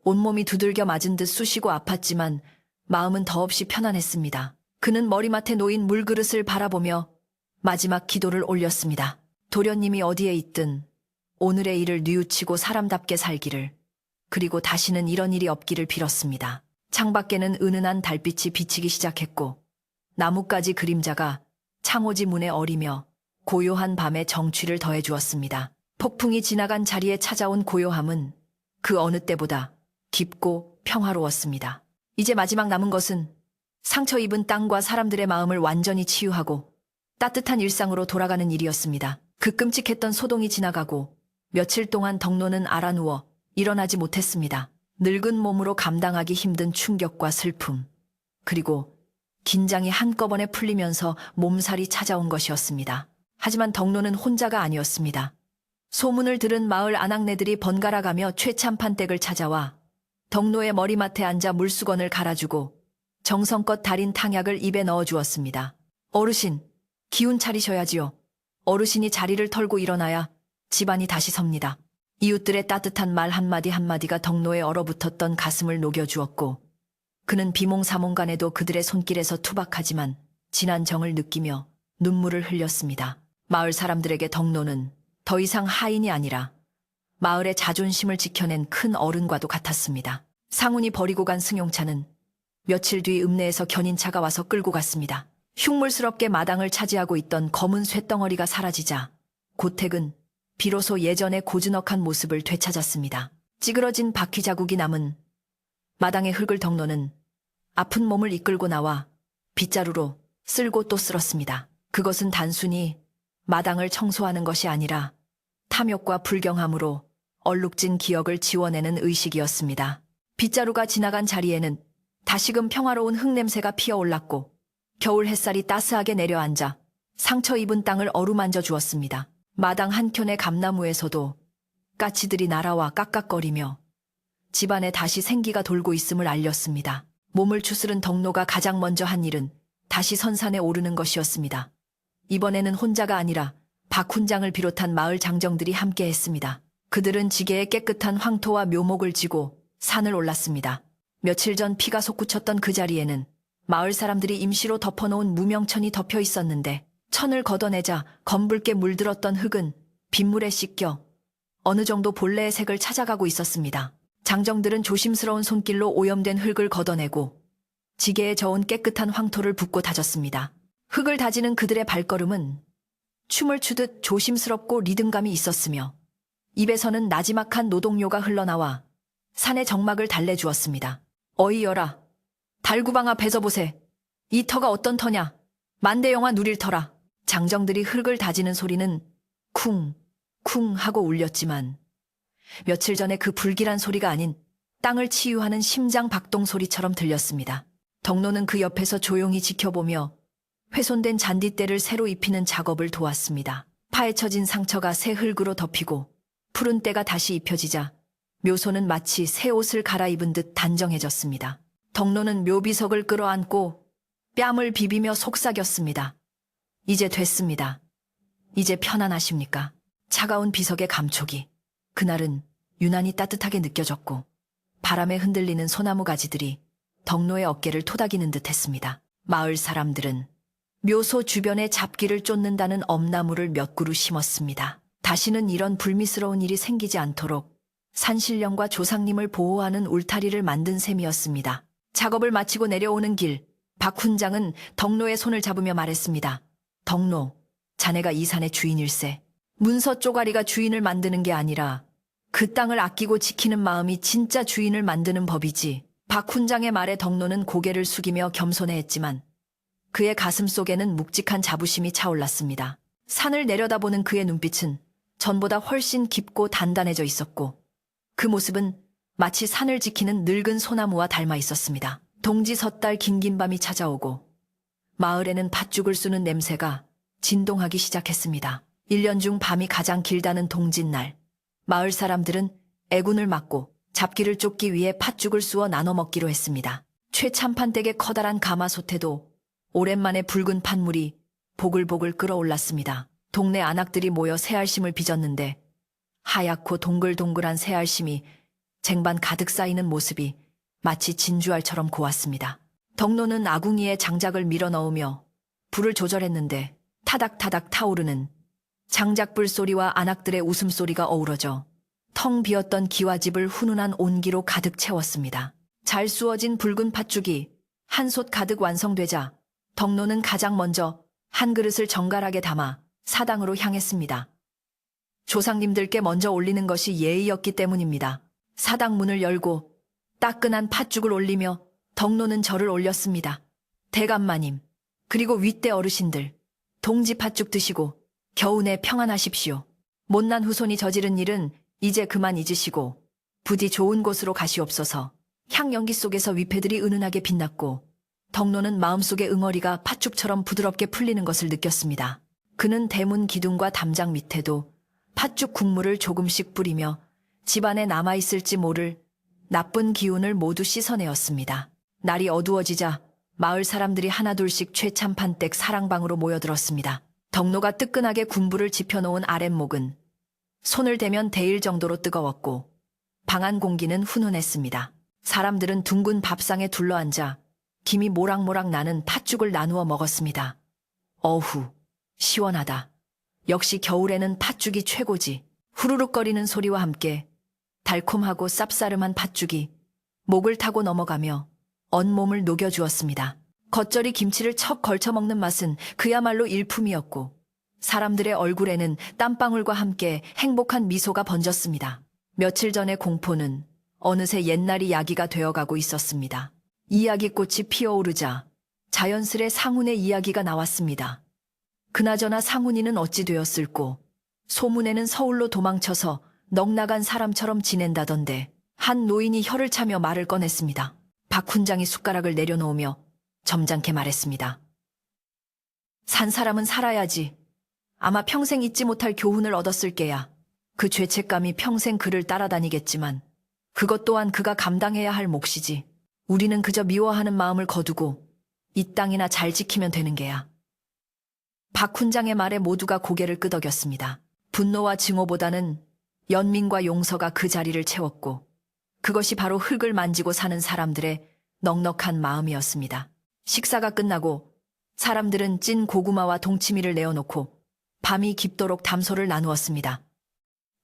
온몸이 두들겨 맞은 듯 쑤시고 아팠지만 마음은 더없이 편안했습니다. 그는 머리맡에 놓인 물그릇을 바라보며 마지막 기도를 올렸습니다. 도련님이 어디에 있든 오늘의 일을 뉘우치고 사람답게 살기를, 그리고 다시는 이런 일이 없기를 빌었습니다. 창밖에는 은은한 달빛이 비치기 시작했고 나뭇가지 그림자가 창호지 문에 어리며 고요한 밤의 정취를 더해 주었습니다. 폭풍이 지나간 자리에 찾아온 고요함은 그 어느 때보다 깊고 평화로웠습니다. 이제 마지막 남은 것은 상처 입은 땅과 사람들의 마음을 완전히 치유하고 따뜻한 일상으로 돌아가는 일이었습니다. 그 끔찍했던 소동이 지나가고 며칠 동안 덕노는 알아누워 일어나지 못했습니다. 늙은 몸으로 감당하기 힘든 충격과 슬픔, 그리고 긴장이 한꺼번에 풀리면서 몸살이 찾아온 것이었습니다. 하지만 덕노는 혼자가 아니었습니다. 소문을 들은 마을 아낙네들이 번갈아가며 최참판댁을 찾아와 덕노의 머리맡에 앉아 물수건을 갈아주고 정성껏 달인 탕약을 입에 넣어주었습니다. 어르신, 기운 차리셔야지요. 어르신이 자리를 털고 일어나야 집안이 다시 섭니다. 이웃들의 따뜻한 말 한마디 한마디가 덕노의 얼어붙었던 가슴을 녹여주었고 그는 비몽사몽간에도 그들의 손길에서 투박하지만 진한 정을 느끼며 눈물을 흘렸습니다. 마을 사람들에게 덕노는 더 이상 하인이 아니라 마을의 자존심을 지켜낸 큰 어른과도 같았습니다. 상훈이 버리고 간 승용차는 며칠 뒤 읍내에서 견인차가 와서 끌고 갔습니다. 흉물스럽게 마당을 차지하고 있던 검은 쇳덩어리가 사라지자 고택은 비로소 예전의 고즈넉한 모습을 되찾았습니다. 찌그러진 바퀴 자국이 남은 마당의 흙을 덕노는 아픈 몸을 이끌고 나와 빗자루로 쓸고 또 쓸었습니다. 그것은 단순히 마당을 청소하는 것이 아니라 탐욕과 불경함으로 얼룩진 기억을 지워내는 의식이었습니다. 빗자루가 지나간 자리에는 다시금 평화로운 흙냄새가 피어올랐고 겨울 햇살이 따스하게 내려앉아 상처 입은 땅을 어루만져 주었습니다. 마당 한켠의 감나무에서도 까치들이 날아와 깍깍거리며 집안에 다시 생기가 돌고 있음을 알렸습니다. 몸을 추스른 덕노가 가장 먼저 한 일은 다시 선산에 오르는 것이었습니다. 이번에는 혼자가 아니라 박훈장을 비롯한 마을 장정들이 함께 했습니다. 그들은 지게에 깨끗한 황토와 묘목을 지고 산을 올랐습니다. 며칠 전 피가 솟구쳤던 그 자리에는 마을 사람들이 임시로 덮어놓은 무명천이 덮여 있었는데 천을 걷어내자 검붉게 물들었던 흙은 빗물에 씻겨 어느 정도 본래의 색을 찾아가고 있었습니다. 장정들은 조심스러운 손길로 오염된 흙을 걷어내고 지게에 저은 깨끗한 황토를 붓고 다졌습니다. 흙을 다지는 그들의 발걸음은 춤을 추듯 조심스럽고 리듬감이 있었으며 입에서는 나지막한 노동요가 흘러나와 산의 정막을 달래주었습니다. 어이여라, 달구방아 뱉어보세. 이 터가 어떤 터냐? 만대영화 누릴 터라. 장정들이 흙을 다지는 소리는 쿵, 쿵 하고 울렸지만 며칠 전에 그 불길한 소리가 아닌 땅을 치유하는 심장 박동 소리처럼 들렸습니다. 덕노는 그 옆에서 조용히 지켜보며 훼손된 잔디대를 새로 입히는 작업을 도왔습니다. 파헤쳐진 상처가 새 흙으로 덮이고 푸른 때가 다시 입혀지자 묘소는 마치 새 옷을 갈아입은 듯 단정해졌습니다. 덕노는 묘비석을 끌어안고 뺨을 비비며 속삭였습니다. 이제 됐습니다. 이제 편안하십니까? 차가운 비석의 감촉이 그날은 유난히 따뜻하게 느껴졌고 바람에 흔들리는 소나무 가지들이 덕노의 어깨를 토닥이는 듯 했습니다. 마을 사람들은 묘소 주변에 잡기를 쫓는다는 엄나무를 몇 그루 심었습니다. 다시는 이런 불미스러운 일이 생기지 않도록 산신령과 조상님을 보호하는 울타리를 만든 셈이었습니다. 작업을 마치고 내려오는 길, 박훈장은 덕노의 손을 잡으며 말했습니다. 덕노, 자네가 이 산의 주인일세. 문서 쪼가리가 주인을 만드는 게 아니라 그 땅을 아끼고 지키는 마음이 진짜 주인을 만드는 법이지. 박훈장의 말에 덕노는 고개를 숙이며 겸손해했지만 그의 가슴 속에는 묵직한 자부심이 차올랐습니다. 산을 내려다보는 그의 눈빛은 전보다 훨씬 깊고 단단해져 있었고 그 모습은 마치 산을 지키는 늙은 소나무와 닮아 있었습니다. 동지 섣달 긴긴 밤이 찾아오고 마을에는 팥죽을 쑤는 냄새가 진동하기 시작했습니다. 1년 중 밤이 가장 길다는 동짓날, 마을 사람들은 애군을 막고 잡기를 쫓기 위해 팥죽을 쑤어 나눠 먹기로 했습니다. 최참판댁의 커다란 가마솥에도 오랜만에 붉은 팥물이 보글보글 끓어올랐습니다. 동네 안악들이 모여 새알심을 빚었는데 하얗고 동글동글한 새알심이 쟁반 가득 쌓이는 모습이 마치 진주알처럼 고왔습니다. 덕노는 아궁이에 장작을 밀어넣으며 불을 조절했는데 타닥타닥 타오르는 장작불 소리와 안악들의 웃음소리가 어우러져 텅 비었던 기와집을 훈훈한 온기로 가득 채웠습니다. 잘 쑤어진 붉은 팥죽이 한솥 가득 완성되자 덕노는 가장 먼저 한 그릇을 정갈하게 담아 사당으로 향했습니다. 조상님들께 먼저 올리는 것이 예의였기 때문입니다. 사당 문을 열고 따끈한 팥죽을 올리며 덕노는 절을 올렸습니다. 대감마님, 그리고 윗대 어르신들, 동지 팥죽 드시고 겨우내 평안하십시오. 못난 후손이 저지른 일은 이제 그만 잊으시고 부디 좋은 곳으로 가시옵소서. 향연기 속에서 위패들이 은은하게 빛났고 덕노는 마음속의 응어리가 팥죽처럼 부드럽게 풀리는 것을 느꼈습니다. 그는 대문 기둥과 담장 밑에도 팥죽 국물을 조금씩 뿌리며 집안에 남아있을지 모를 나쁜 기운을 모두 씻어내었습니다. 날이 어두워지자 마을 사람들이 하나둘씩 최참판댁 사랑방으로 모여들었습니다. 덕노가 뜨끈하게 군부를 지펴놓은 아랫목은 손을 대면 데일 정도로 뜨거웠고 방안 공기는 훈훈했습니다. 사람들은 둥근 밥상에 둘러앉아 김이 모락모락 나는 팥죽을 나누어 먹었습니다. 어후, 시원하다. 역시 겨울에는 팥죽이 최고지. 후루룩거리는 소리와 함께 달콤하고 쌉싸름한 팥죽이 목을 타고 넘어가며 온몸을 녹여주었습니다. 겉절이 김치를 척 걸쳐 먹는 맛은 그야말로 일품이었고 사람들의 얼굴에는 땀방울과 함께 행복한 미소가 번졌습니다. 며칠 전의 공포는 어느새 옛날이 야기가 되어가고 있었습니다. 이야기꽃이 피어오르자 자연스레 상훈의 이야기가 나왔습니다. 그나저나 상훈이는 어찌 되었을꼬. 소문에는 서울로 도망쳐서 넋나간 사람처럼 지낸다던데. 한 노인이 혀를 차며 말을 꺼냈습니다. 박 훈장이 숟가락을 내려놓으며 점잖게 말했습니다. 산 사람은 살아야지. 아마 평생 잊지 못할 교훈을 얻었을 게야. 그 죄책감이 평생 그를 따라다니겠지만 그것 또한 그가 감당해야 할 몫이지. 우리는 그저 미워하는 마음을 거두고 이 땅이나 잘 지키면 되는 게야. 박 훈장의 말에 모두가 고개를 끄덕였습니다. 분노와 증오보다는 연민과 용서가 그 자리를 채웠고 그것이 바로 흙을 만지고 사는 사람들의 넉넉한 마음이었습니다. 식사가 끝나고 사람들은 찐 고구마와 동치미를 내어놓고 밤이 깊도록 담소를 나누었습니다.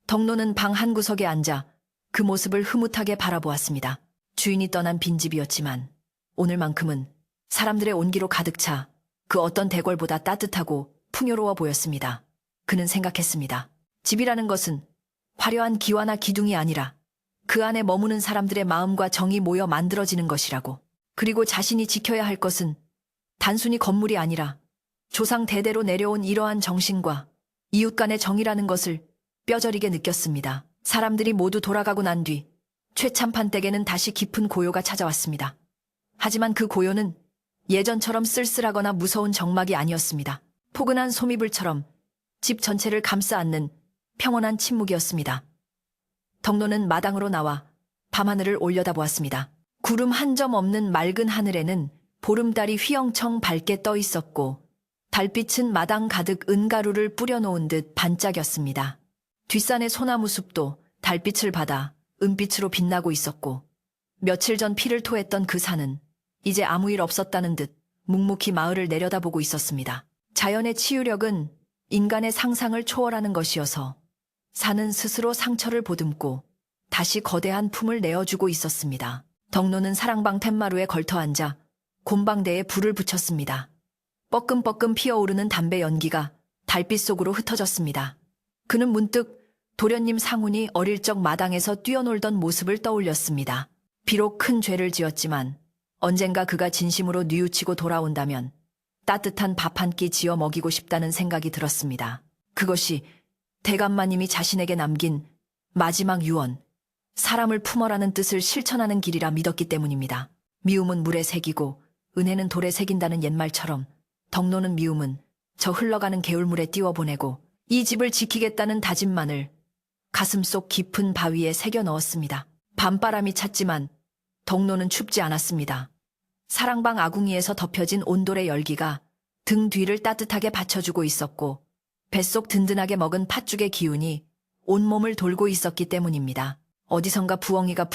덕노는 방 한 구석에 앉아 그 모습을 흐뭇하게 바라보았습니다. 주인이 떠난 빈집이었지만 오늘만큼은 사람들의 온기로 가득 차 그 어떤 대궐보다 따뜻하고 풍요로워 보였습니다. 그는 생각했습니다. 집이라는 것은 화려한 기와나 기둥이 아니라 그 안에 머무는 사람들의 마음과 정이 모여 만들어지는 것이라고. 그리고 자신이 지켜야 할 것은 단순히 건물이 아니라 조상 대대로 내려온 이러한 정신과 이웃 간의 정이라는 것을 뼈저리게 느꼈습니다. 사람들이 모두 돌아가고 난 뒤 최참판댁에는 다시 깊은 고요가 찾아왔습니다. 하지만 그 고요는 예전처럼 쓸쓸하거나 무서운 정막이 아니었습니다. 포근한 소미불처럼 집 전체를 감싸 안는 평온한 침묵이었습니다. 덕노는 마당으로 나와 밤하늘을 올려다보았습니다. 구름 한 점 없는 맑은 하늘에는 보름달이 휘영청 밝게 떠 있었고 달빛은 마당 가득 은가루를 뿌려놓은 듯 반짝였습니다. 뒷산의 소나무 숲도 달빛을 받아 은빛으로 빛나고 있었고 며칠 전 피를 토했던 그 산은 이제 아무 일 없었다는 듯 묵묵히 마을을 내려다보고 있었습니다. 자연의 치유력은 인간의 상상을 초월하는 것이어서 산은 스스로 상처를 보듬고 다시 거대한 품을 내어주고 있었습니다. 덕노는 사랑방 툇마루에 걸터앉아 곰방대에 불을 붙였습니다. 뻐끔뻐끔 피어오르는 담배 연기가 달빛 속으로 흩어졌습니다. 그는 문득 도련님 상훈이 어릴 적 마당에서 뛰어놀던 모습을 떠올렸습니다. 비록 큰 죄를 지었지만 언젠가 그가 진심으로 뉘우치고 돌아온다면 따뜻한 밥 한 끼 지어 먹이고 싶다는 생각이 들었습니다. 그것이 대감마님이 자신에게 남긴 마지막 유언, 사람을 품어라는 뜻을 실천하는 길이라 믿었기 때문입니다. 미움은 물에 새기고 은혜는 돌에 새긴다는 옛말처럼 덕노는 미움은 저 흘러가는 개울물에 띄워보내고 이 집을 지키겠다는 다짐만을 가슴속 깊은 바위에 새겨 넣었습니다. 밤바람이 찼지만 덕노는 춥지 않았습니다. 사랑방 아궁이에서 덮여진 온돌의 열기가 등 뒤를 따뜻하게 받쳐주고 있었고 뱃속 든든하게 먹은 팥죽의 기운이 온몸을 돌고 있었기 때문입니다. 어디선가 부엉이가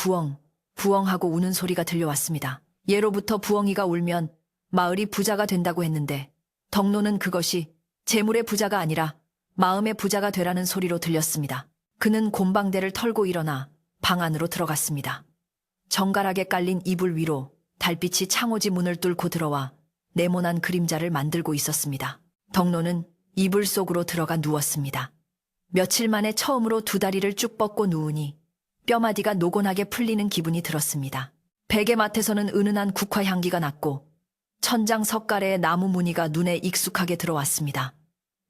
부엉하고 우는 소리가 들려왔습니다. 예로부터 부엉이가 울면 마을이 부자가 된다고 했는데 덕노는 그것이 재물의 부자가 아니라 마음의 부자가 되라는 소리로 들렸습니다. 그는 곰방대를 털고 일어나 방 안으로 들어갔습니다. 정갈하게 깔린 이불 위로 달빛이 창호지 문을 뚫고 들어와 네모난 그림자를 만들고 있었습니다. 덕노는 이불 속으로 들어가 누웠습니다. 며칠 만에 처음으로 두 다리를 쭉 뻗고 누우니 뼈마디가 노곤하게 풀리는 기분이 들었습니다. 베개맡에서는 은은한 국화 향기가 났고 천장 석가래의 나무 무늬가 눈에 익숙하게 들어왔습니다.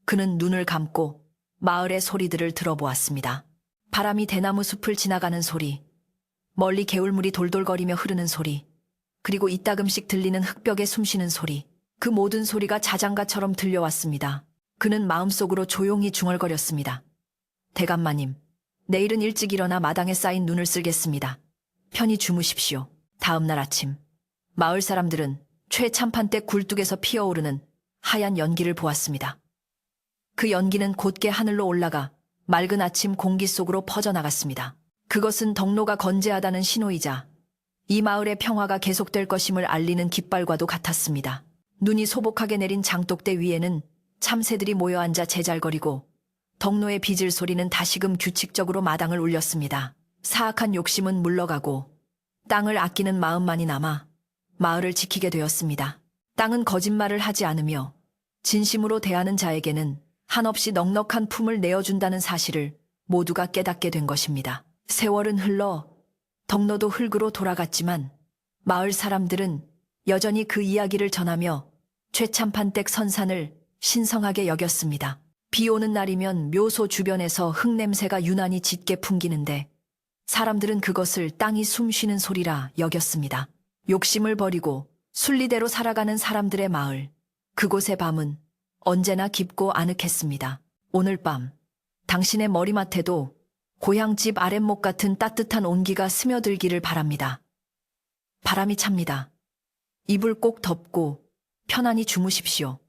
그는 눈을 감고 마을의 소리들을 들어보았습니다. 바람이 대나무 숲을 지나가는 소리, 멀리 개울물이 돌돌거리며 흐르는 소리, 그리고 이따금씩 들리는 흙벽에 숨쉬는 소리, 그 모든 소리가 자장가처럼 들려왔습니다. 그는 마음속으로 조용히 중얼거렸습니다. 대감마님, 내일은 일찍 일어나 마당에 쌓인 눈을 쓸겠습니다. 편히 주무십시오. 다음 날 아침, 마을 사람들은 최참판댁 굴뚝에서 피어오르는 하얀 연기를 보았습니다. 그 연기는 곧게 하늘로 올라가 맑은 아침 공기 속으로 퍼져나갔습니다. 그것은 덕로가 건재하다는 신호이자 이 마을의 평화가 계속될 것임을 알리는 깃발과도 같았습니다. 눈이 소복하게 내린 장독대 위에는 참새들이 모여 앉아 제잘거리고 덕로의 빚을 소리는 다시금 규칙적으로 마당을 울렸습니다. 사악한 욕심은 물러가고 땅을 아끼는 마음만이 남아 마을을 지키게 되었습니다. 땅은 거짓말을 하지 않으며 진심으로 대하는 자에게는 한없이 넉넉한 품을 내어준다는 사실을 모두가 깨닫게 된 것입니다. 세월은 흘러 덕로도 흙으로 돌아갔지만 마을 사람들은 여전히 그 이야기를 전하며 최참판댁 선산을 신성하게 여겼습니다. 비 오는 날이면 묘소 주변에서 흙냄새가 유난히 짙게 풍기는데 사람들은 그것을 땅이 숨쉬는 소리라 여겼습니다. 욕심을 버리고 순리대로 살아가는 사람들의 마을, 그곳의 밤은 언제나 깊고 아늑했습니다. 오늘 밤 당신의 머리맡에도 고향집 아랫목 같은 따뜻한 온기가 스며들기를 바랍니다. 바람이 찹니다. 이불 꼭 덮고 편안히 주무십시오.